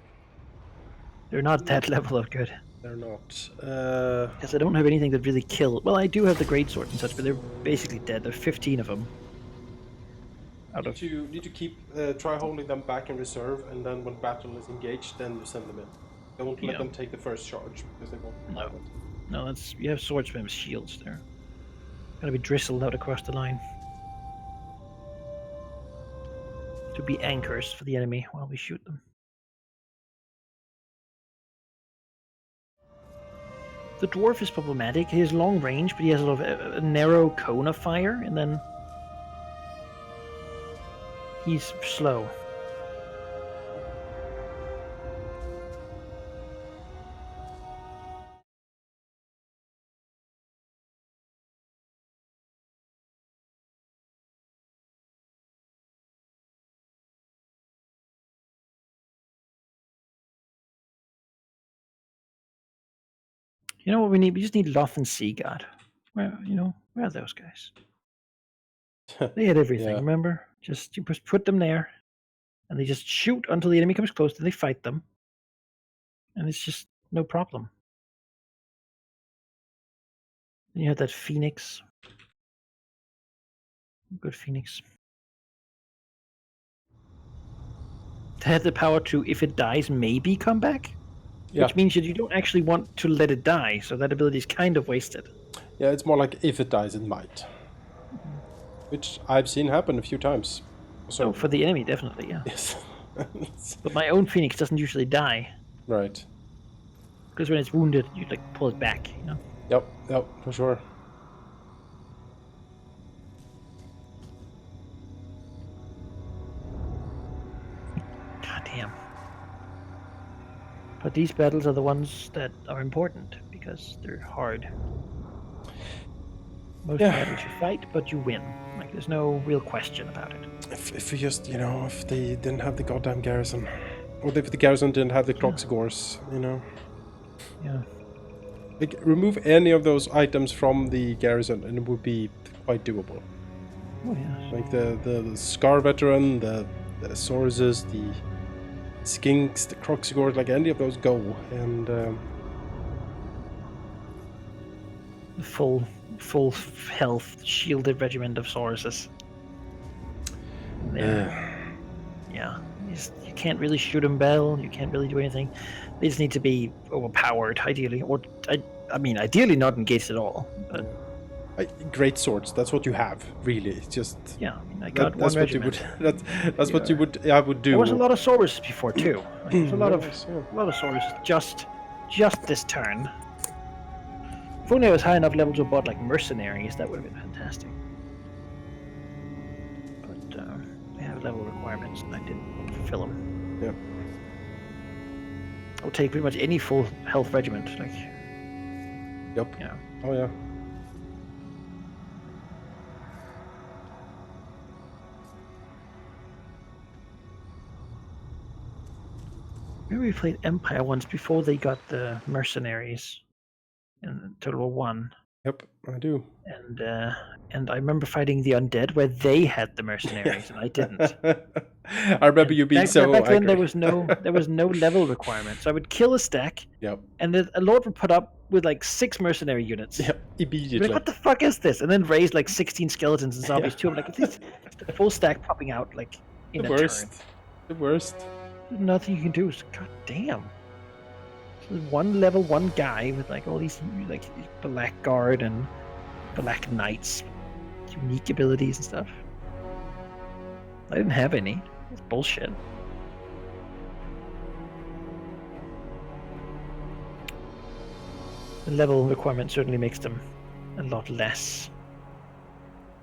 They're not that level of good. They're not. Because I don't have anything that really kill. Well, I do have the greatsword and such, but they're basically dead. There are 15 of them. You need to keep try holding them back in reserve, and then when battle is engaged, then you send them in. Don't let them take the first charge because they won't. No. No, that's you have swordsmen with shields there. Gotta be drizzled out across the line. To be anchors for the enemy while we shoot them. The dwarf is problematic. He has long range, but he has a lot of a narrow cone of fire, and then he's slow. You know what we need? We just need Loth and Seagod. Where where are those guys? They had everything, Yeah. remember? You just put them there, and they just shoot until the enemy comes close, then they fight them. And it's just no problem. Then you have that Phoenix. Good Phoenix. It had the power to, if it dies, maybe come back. Yeah. Which means that you don't actually want to let it die, so that ability is kind of wasted. Yeah, it's more like if it dies, it might. Which I've seen happen a few times. So For the enemy, definitely, yeah. yes. But my own Phoenix doesn't usually die. Right. Because when it's wounded, you like pull it back, you know? Yep, for sure. God damn. But these battles are the ones that are important because they're hard. Most battles you fight, but you win. Like there's no real question about it. If we just, if they didn't have the goddamn garrison, or if the garrison didn't have the Kroxigors, Yeah. like remove any of those items from the garrison, and it would be quite doable. Oh yeah. Like the Scar Veteran, the Sauruses, the Skinks, the Kroxigors, like any of those go, and The full health shielded regiment of Sauruses. Yeah. You can't really shoot them well. You can't really do anything. They just need to be overpowered, ideally, or ideally not engaged at all. But great swords. That's what you have, really. It's just yeah. I mean, I got one that's what regiment. you would. That's what you would. I would do. There was a lot of Saurus before too. Like, there's a lot of Yes, yeah. Saurus just this turn. If only I was high enough level to have bought like mercenaries, that would have been fantastic. But they have level requirements, and I didn't fulfill them. Yeah. I'll take pretty much any full health regiment, like. Yep. You know. Oh yeah. Maybe we played Empire once before they got the mercenaries in Total War 1. Yep, I do. And I remember fighting the undead where they had the mercenaries and I didn't. I remember you being back so then angry. there was no level requirement. So I would kill a stack. Yep. And then a lord would put up with like 6 mercenary units. Yep. Immediately. Like, what the fuck is this? And then raise like 16 skeletons and zombies too. I'm like, it's a full stack popping out like in the a worst. turn. The worst. There's nothing you can do. God damn. So one level, one guy with like all these like Blackguard and Black Knights, unique abilities and stuff. I didn't have any. It's bullshit. The level requirement certainly makes them a lot less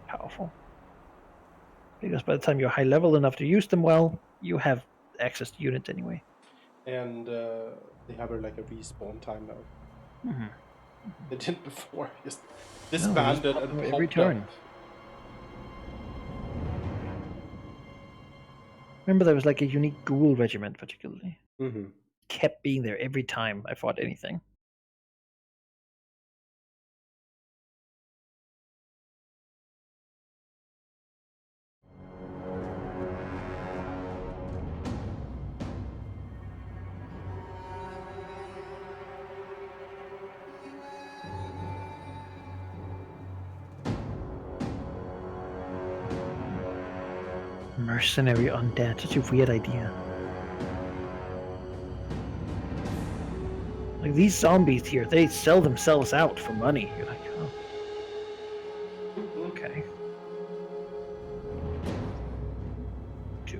powerful. Because by the time you're high level enough to use them well, you have access to units anyway. And they have like a respawn time now. Mm-hmm. They didn't before. Just disbanded and popped every turn. up. Remember there was like a unique ghoul regiment particularly. Mm-hmm. Kept being there every time I fought anything. Mercenary undead, such a weird idea. Like these zombies here, they sell themselves out for money. You're like, oh, okay. 2.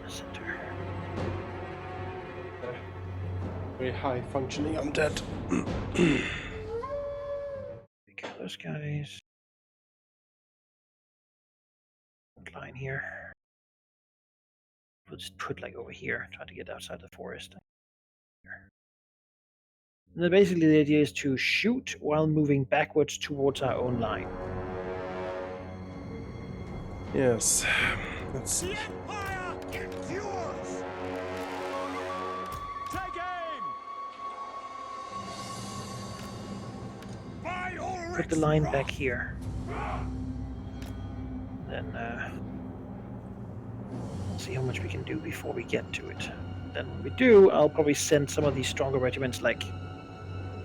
Center. Very high functioning undead. Kill those guys. Line here. We'll just put like over here, try to get outside the forest. And then basically the idea is to shoot while moving backwards towards our own line. Yes. Let's The Empire gets yours! Take aim! By all Put the line back here. Then see how much we can do before we get to it. Then when we do, I'll probably send some of these stronger regiments like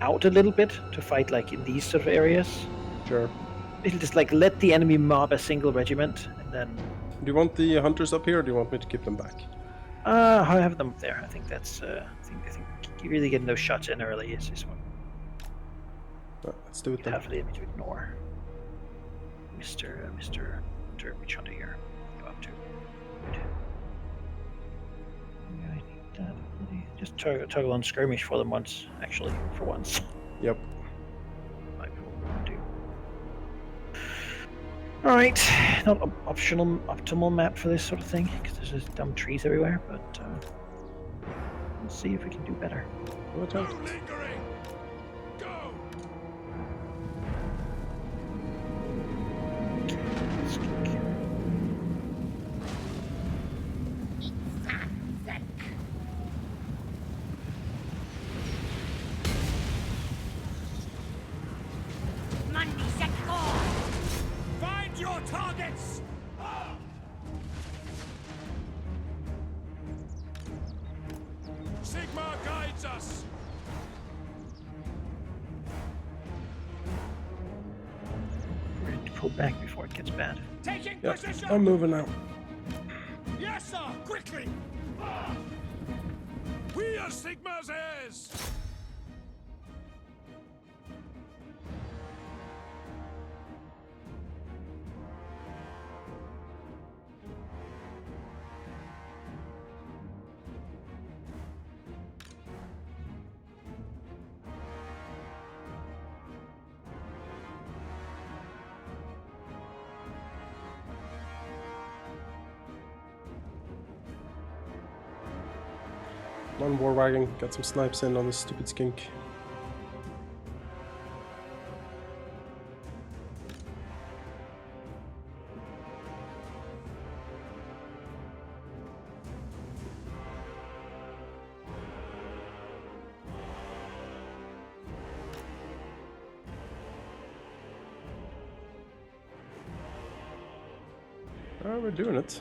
out a little bit to fight like in these sort of areas. sure. It'll just like let the enemy mob a single regiment, and then Do you want the hunters up here, or do you want me to keep them back? I have them up there. I think that's I think really getting those shots in early is what Let's do it you then. have to ignore. Mr. Which hunter here? Go up to. Good. Yeah, I need that. Just toggle on skirmish for them once, actually, for once. Yep. Like what we want to do. Alright, not optimal map for this sort of thing, because there's just dumb trees everywhere, but we'll see if we can do better. What No time? lingering! Go! Find your targets! Sigma guides us! We're going to pull back before it gets bad. Taking Yep. position! I'm moving now. Yes, sir! Quickly! We are Sigma's heirs! One war wagon, got some snipes in on this stupid skink. Oh, we're doing it.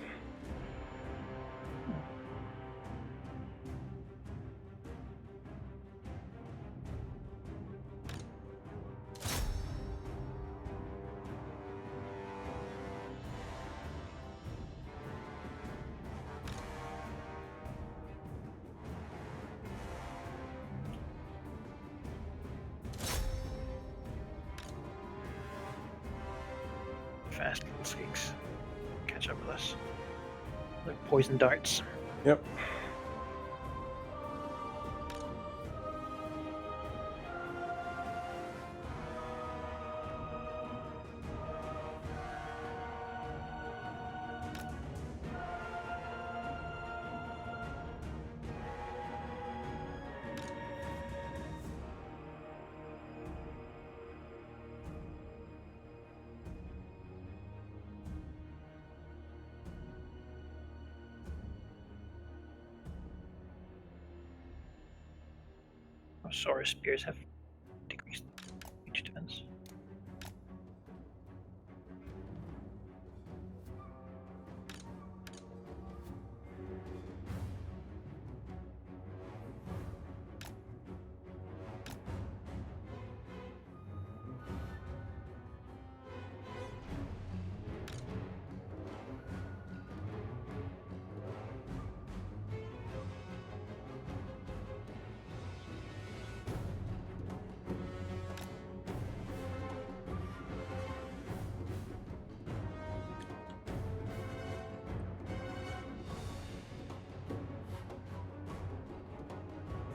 Fast little skinks. Catch up with us. Like poison darts. Yep. Saurus spears have decreased each defense.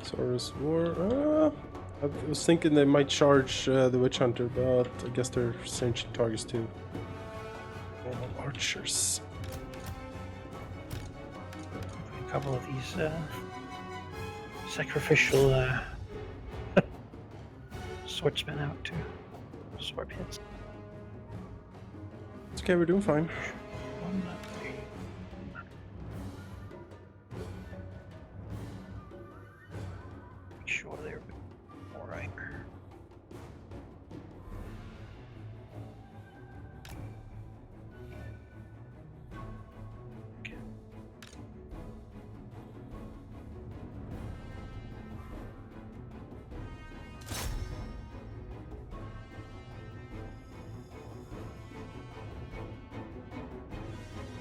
Saurus War. I was thinking they might charge the Witch Hunter, but I guess they're essentially targets too. Normal archers. A couple of these sacrificial swordsmen out to sword pits. It's okay, we're doing fine. One that way. Make sure they're alright. Okay.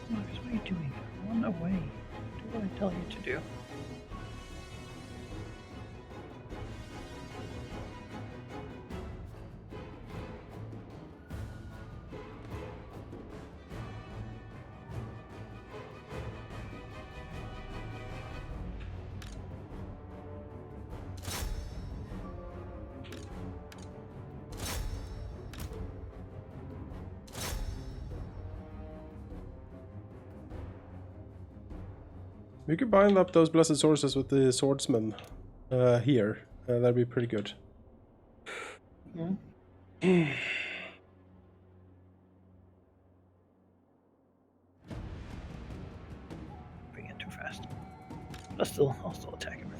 Marcus, what are you doing? Run away. Do what I tell you to do. We could bind up those blessed sources with the swordsman here. That'd be pretty good. Bring it too fast. I'll still attack him.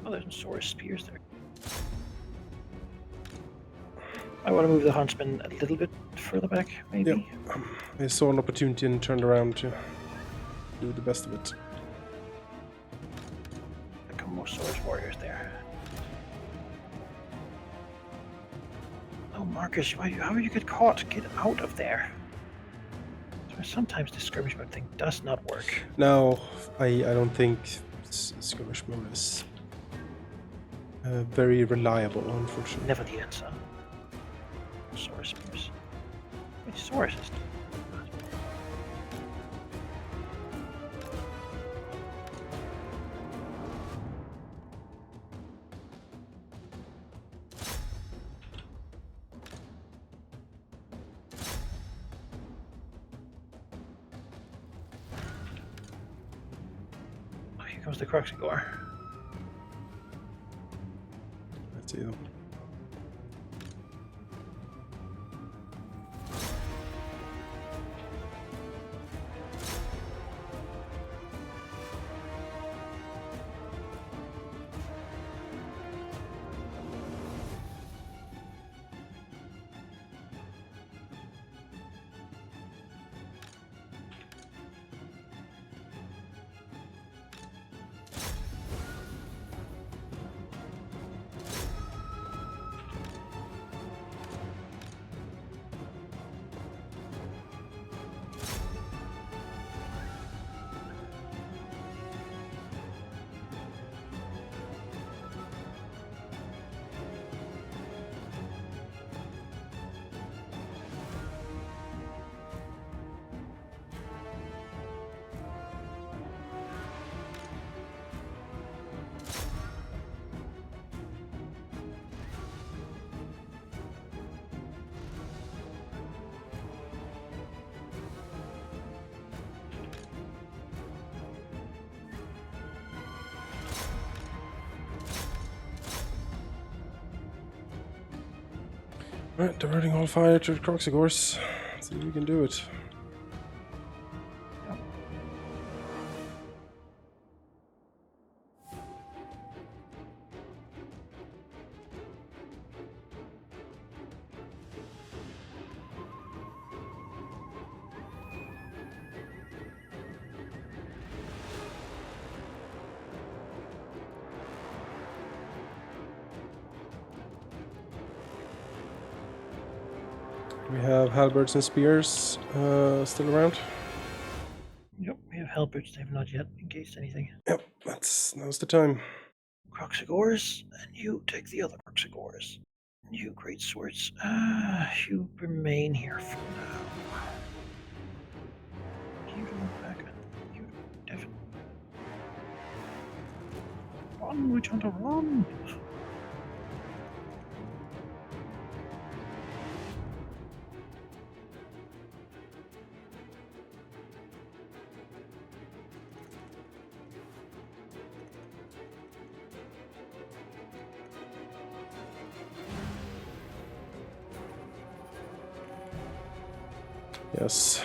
Oh, there's some Saurus spears there. I want to move the huntsman a little bit further back, maybe. Yep. I saw an opportunity and turned around to do the best of it. There come more Saurus warriors there. Oh, Marcus, how do you get caught? Get out of there. So sometimes the skirmish mode thing does not work. No, I don't think skirmish mode is very reliable, unfortunately. Never the answer. Saurus spears. Wait, Saurus is... Oh, here comes the Croxigore. Let's see them. Right, diverting all fire to the Croxigores. See if we can do it. We have halberds and spears still around. Yep, we have halberds. They have not yet engaged anything. Yep, now's the time. Croxigores, and you take the other Croxigores. You great swords. You remain here for now. You don't back up. You definitely. Run, Witch Hunter, run! Yes,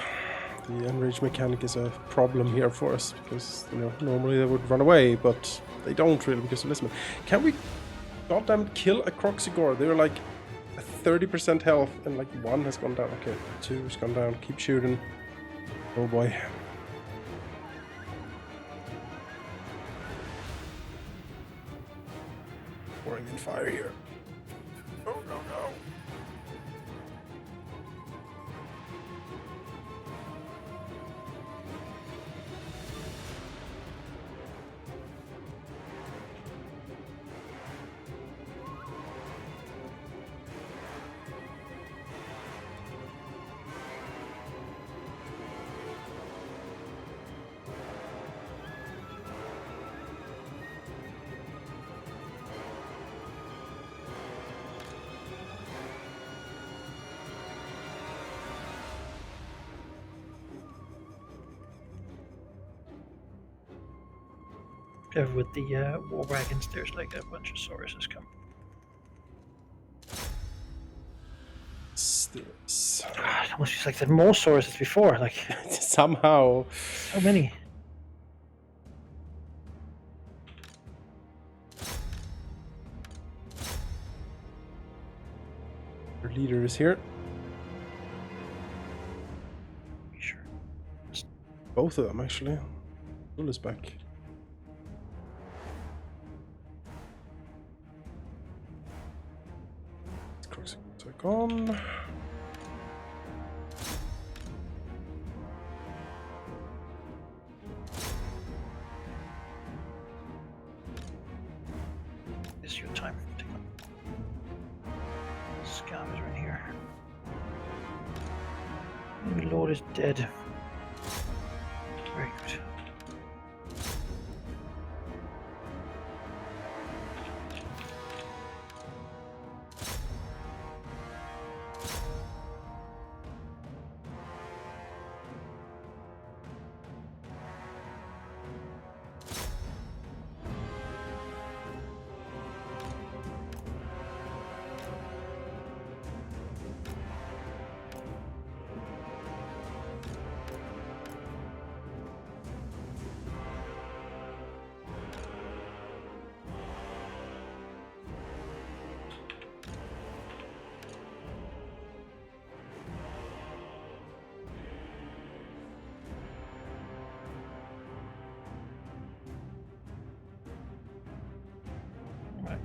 the enrage mechanic is a problem here for us because, you know, normally they would run away, but they don't really because of Lisman. Can we goddamn kill a Croxigore? They're like 30% health and like 1 has gone down. Okay, 2 has gone down. Keep shooting. Oh boy. Pouring in fire here. Oh no no. With the war wagons, there's like a bunch of Sauruses come. Stairs. God, it almost feels like there more Sauruses before. Like Somehow. so many. Our leader is here. Sure. Both of them actually. Bull is back. Click on. This is your time. Take one. Scavenger in here. My lord is dead. Very good.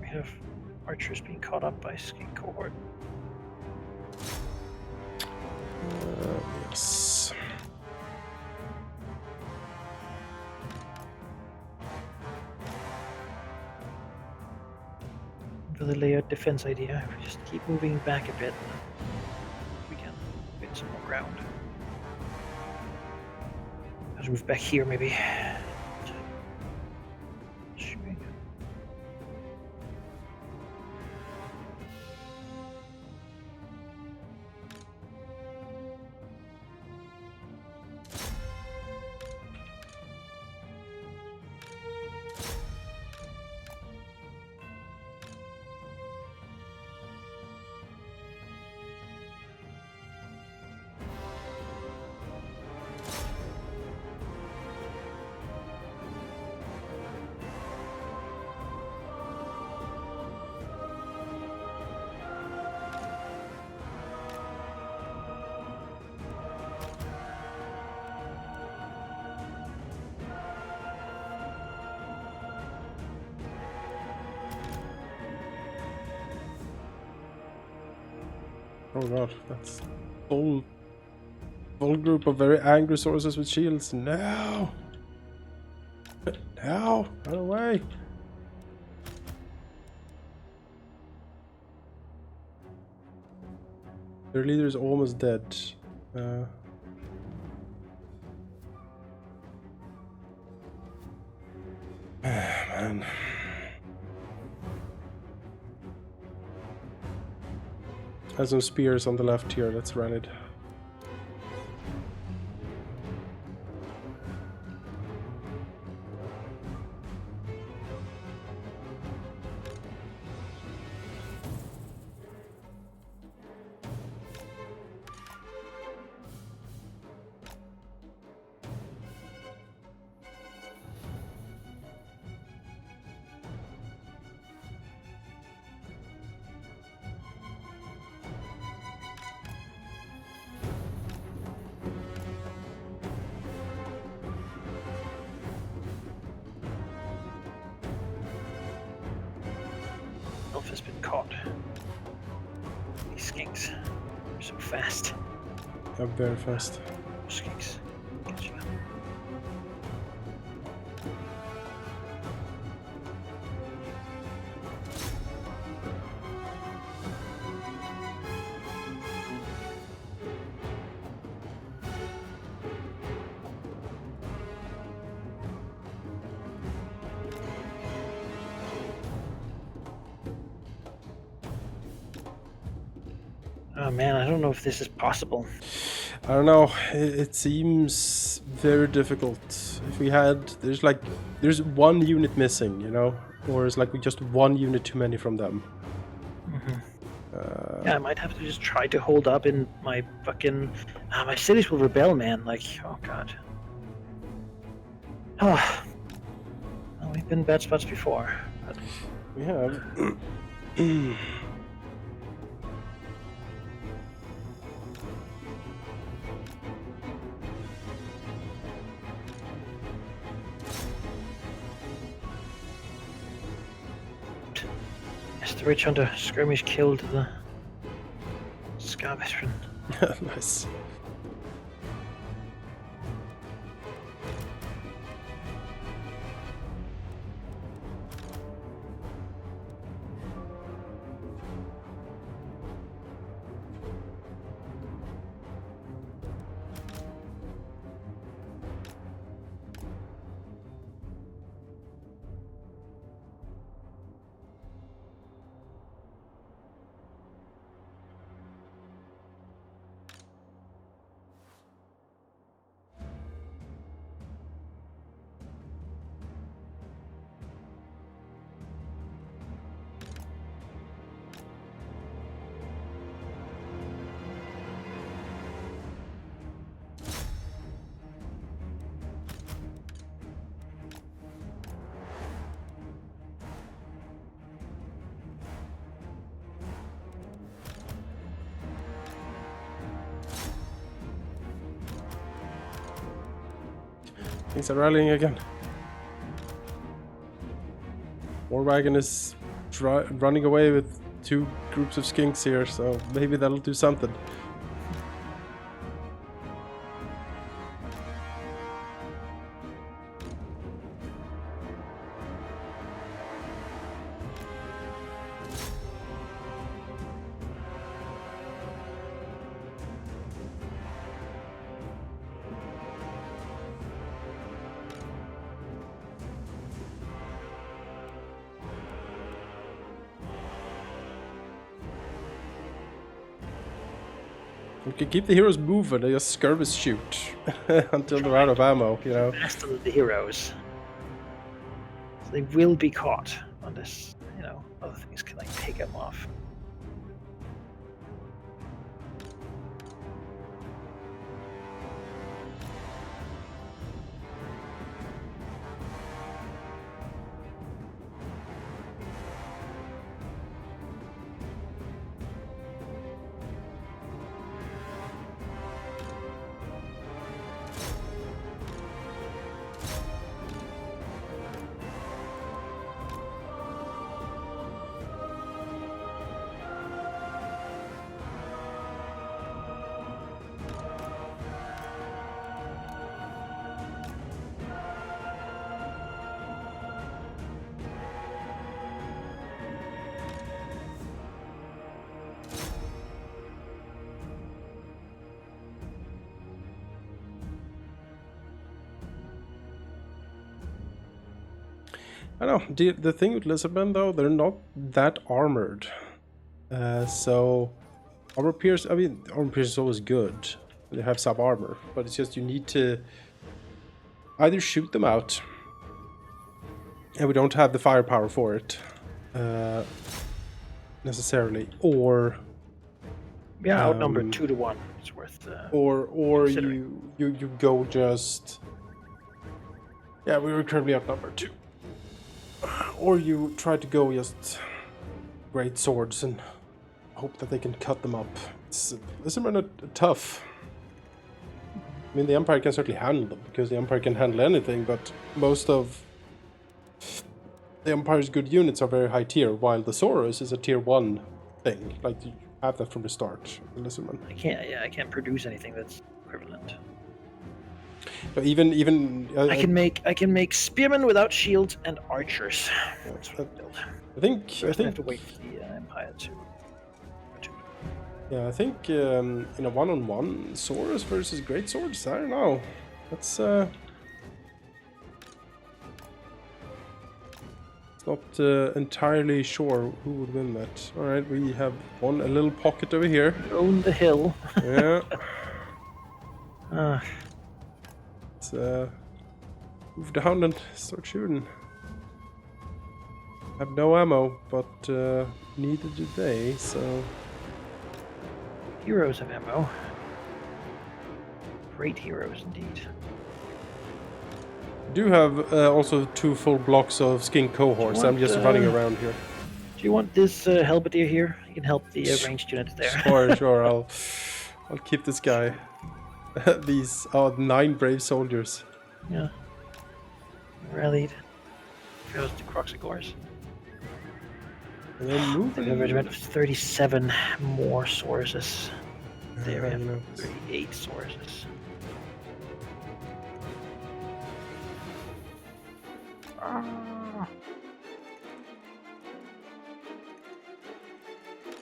We have archers being caught up by skink cohort. Yes. For the layered defense idea, if we just keep moving back a bit, we can win some more ground. Let's move back here, maybe. Shooting. Oh god, that's full group of very angry sources with shields. No! No! Run away! Their leader is almost dead. Man. Has some spears on the left here. Let's run it. Elf has been caught. These skinks are so fast. Yeah, very fast. Skinks. Catching up. Oh man, I don't know if this is possible. I don't know. It seems very difficult. If we had, there's one unit missing, you know, or it's like we just one unit too many from them. Yeah, I might have to just try to hold up in my fucking. My cities will rebel, man. Like, oh god. Oh, well, we've been in bad spots before. But We have. yes, the Rich Hunter skirmish killed the Scar veteran. Nice. Things are rallying again. War wagon is running away with two groups of skinks here, so maybe that'll do something. We can keep the heroes moving, they just skirmish shoot until they're out of ammo, you know. Best of the heroes. So they will be caught unless, you know, other things can like take them off. I know, the thing with Lisbon though, they're not that armored. So Armor pierce, I mean, armor pierce is always good. They have sub armor, but it's just you need to either shoot them out, and we don't have the firepower for it necessarily, or we are outnumbered 2 to 1. It's worth. Or considering. you go just. Yeah, we were currently outnumbered too. Or you try to go just great swords and hope that they can cut them up. It's tough. I mean, the Empire can certainly handle them, because the Empire can handle anything, but most of the Empire's good units are very high tier, while the Soros is a tier 1 thing. Like, you have that from the start. Listen, man. I can't produce anything that's equivalent. But even I can make spearmen without shields and archers. That's what I build. I think have to wait for the Empire to. Yeah, I think in a one-on-one, Saurus versus Great Swords, I don't know. That's it's not entirely sure who would win that. All right, we have a little pocket over here. Own the hill. Yeah. Ah. Let's move down and start shooting. Have no ammo, but neither do they, so. Heroes have ammo. Great heroes indeed. I do have also 2 full blocks of skin cohorts. I'm just running around here. Do you want this halberdier here? You can help the ranged units there. Sure. I'll keep this guy. These are 9 brave soldiers. Yeah. Rallied. Goes to Croxagores. And then The moving. regiment of 37 more sources. There we I know. have 38 sources.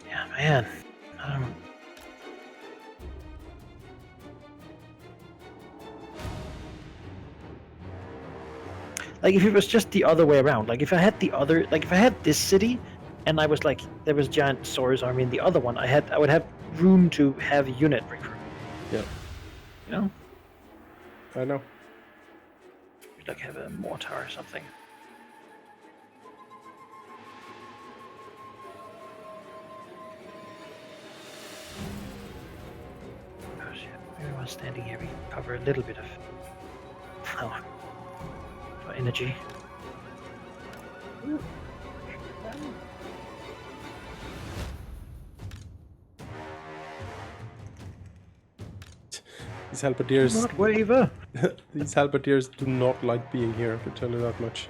Yeah, man. Like if it was just the other way around, like if I had if I had this city, and I was like, there was giant Saurus army in the other one, I would have room to have unit recruit. Yeah. You know? I know. We'd like have a mortar or something. Oh shit, everyone's standing here, we can cover a little bit of power for energy. These halberdiers. Not waver. These halberdiers do not like being here. I can tell you that much.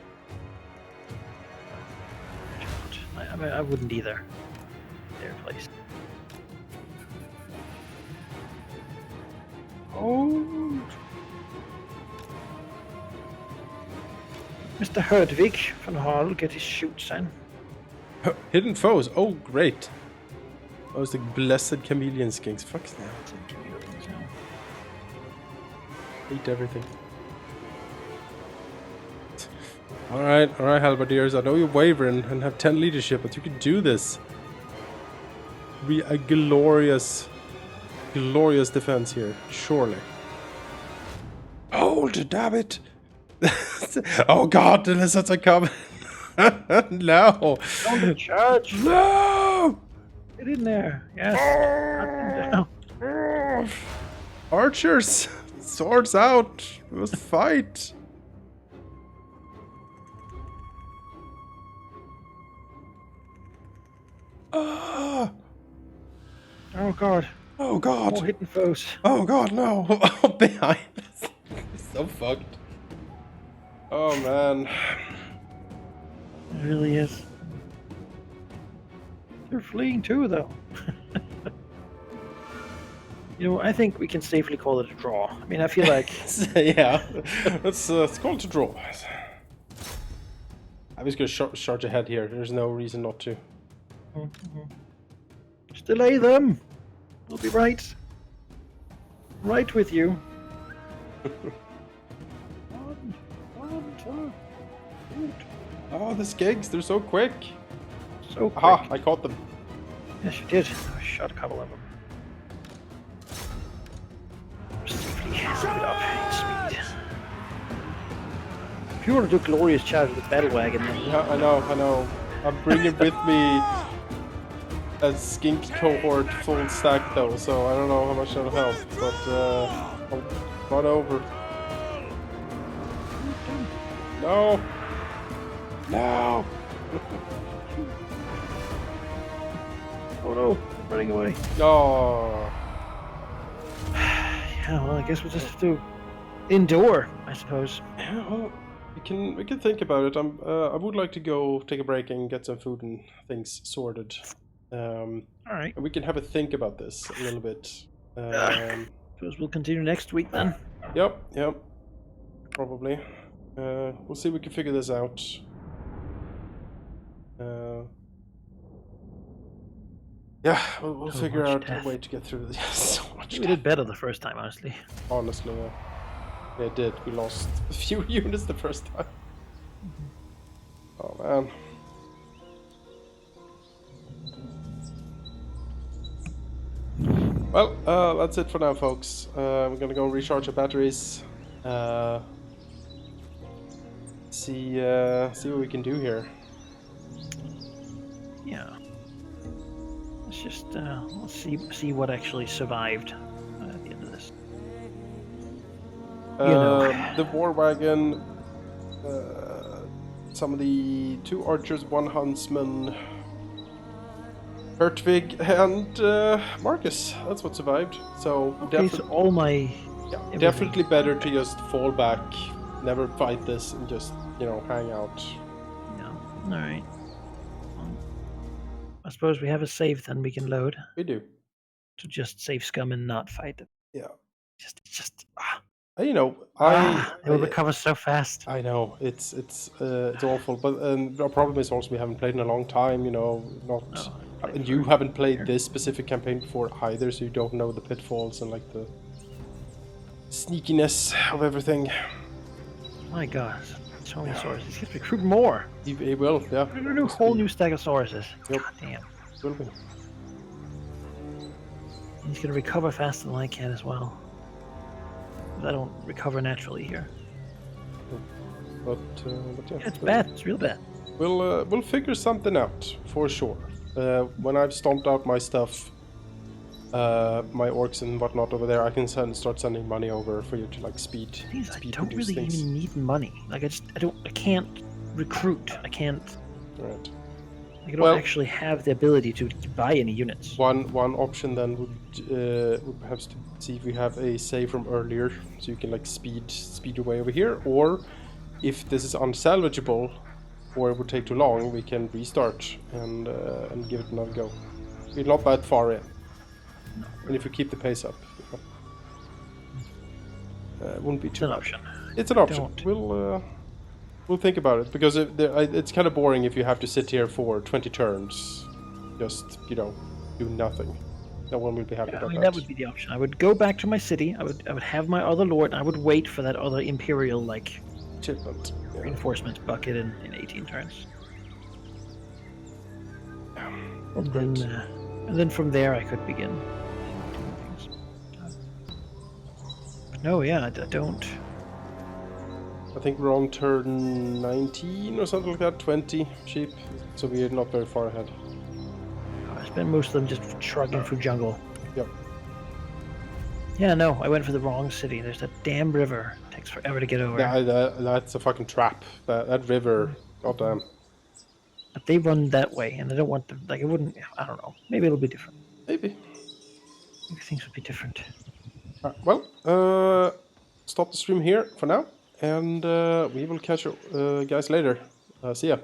I wouldn't either. Their place. Oh, Mr. Herdvig van Harl get his shoots in. Hidden foes. Oh, great. Oh, it's the blessed chameleon skinks. Fuck that. Hate everything. Alright, halberdiers. I know you're wavering and have 10 leadership, but you can do this. Be a glorious defense here, surely. Hold, damn it! Oh god, the lizards are coming! No! Don't charge! No! Get in there! Yes! Knock them down. Archers! Swords out! We must fight! Ah! Oh god! Oh god! More hidden foes. Oh god, no! Oh, behind us! So fucked. Oh man. It really is. They're fleeing too, though. You know, I think we can safely call it a draw. I mean, I feel like... Yeah, let's call it a draw. I'm just gonna charge ahead here. There's no reason not to. Just delay them. We'll be right. Right with you. Oh, the skigs, they're so quick. So quick. Aha, I caught them. Yes, you did. I shot a couple of them. Keep it up. Speed. If you want to do glorious charge with the battle wagon, then Yeah, I know. I'm bringing with me a skink cohort full stack though, so I don't know how much that'll help, but I'll run over. No! No! oh no, running away. No! Yeah, well, I guess we'll just have to endure, I suppose. Yeah, well, we can think about it. I would like to go take a break and get some food and things sorted. All right. And we can have a think about this a little bit. Suppose we'll continue next week then. Yep, probably. We'll see if we can figure this out. Yeah, we'll figure out a way to get through this. So much. We did better the first time, honestly. Honestly, yeah. Yeah, it did. We lost a few units the first time. Oh man. Well, that's it for now, folks. We're gonna go recharge our batteries. See what we can do here. Yeah. Let's just let's see what actually survived at the end of this. The war wagon, some of the 2 archers, 1 huntsman, Hertwig, and Marcus. That's what survived. So, Okay, so all my definitely better to just fall back, never fight this, and just, hang out. Yeah. All right. Well, I suppose we have a save then we can load We do. to just save scum and not fight it. Yeah. Just They will recover so fast. I know it's awful, but the problem is also we haven't played in a long time. And you haven't played this specific campaign before either, so you don't know the pitfalls and like the sneakiness of everything. My God, so many sauruses. He's gonna recruit more. He will, yeah. We're gonna do a whole new stack of sauruses. Yep. God damn. Will be. He's gonna recover faster than I can as well. I don't recover naturally here. But yeah, It's bad. It's real bad. We'll figure something out for sure. When I've stomped out my stuff, my orcs and whatnot over there, I can start sending money over for you to like speed. I don't really even need money. Like I can't recruit. I can't. Right. I don't actually have the ability to buy any units. One option then would perhaps to see if we have a save from earlier, so you can like speed your way over here, or if this is unsalvageable or it would take too long, we can restart and give it another go. We're not that far in, and if we keep the pace up, it wouldn't be too. It's an option. It's an option. We'll think about it, because it's kind of boring if you have to sit here for 20 turns, just do nothing. No one will be happy about that. That would be the option. I would go back to my city. I would have my other lord. And I would wait for that other imperial shipment, reinforcements bucket in 18 turns. And then from there I could begin doing things. But no, yeah, I don't. I think we're on turn 19 or something like that, 20 sheep, so we're not very far ahead. I spent most of them just shrugging through jungle. Yep. Yeah, no, I went for the wrong city. There's that damn river. It takes forever to get over. Yeah, that's a fucking trap. That river, goddamn. But they run that way, and I don't want them. Like, it wouldn't. I don't know. Maybe it'll be different. Maybe things would be different. Well, stop the stream here for now, and we will catch you guys later. See ya.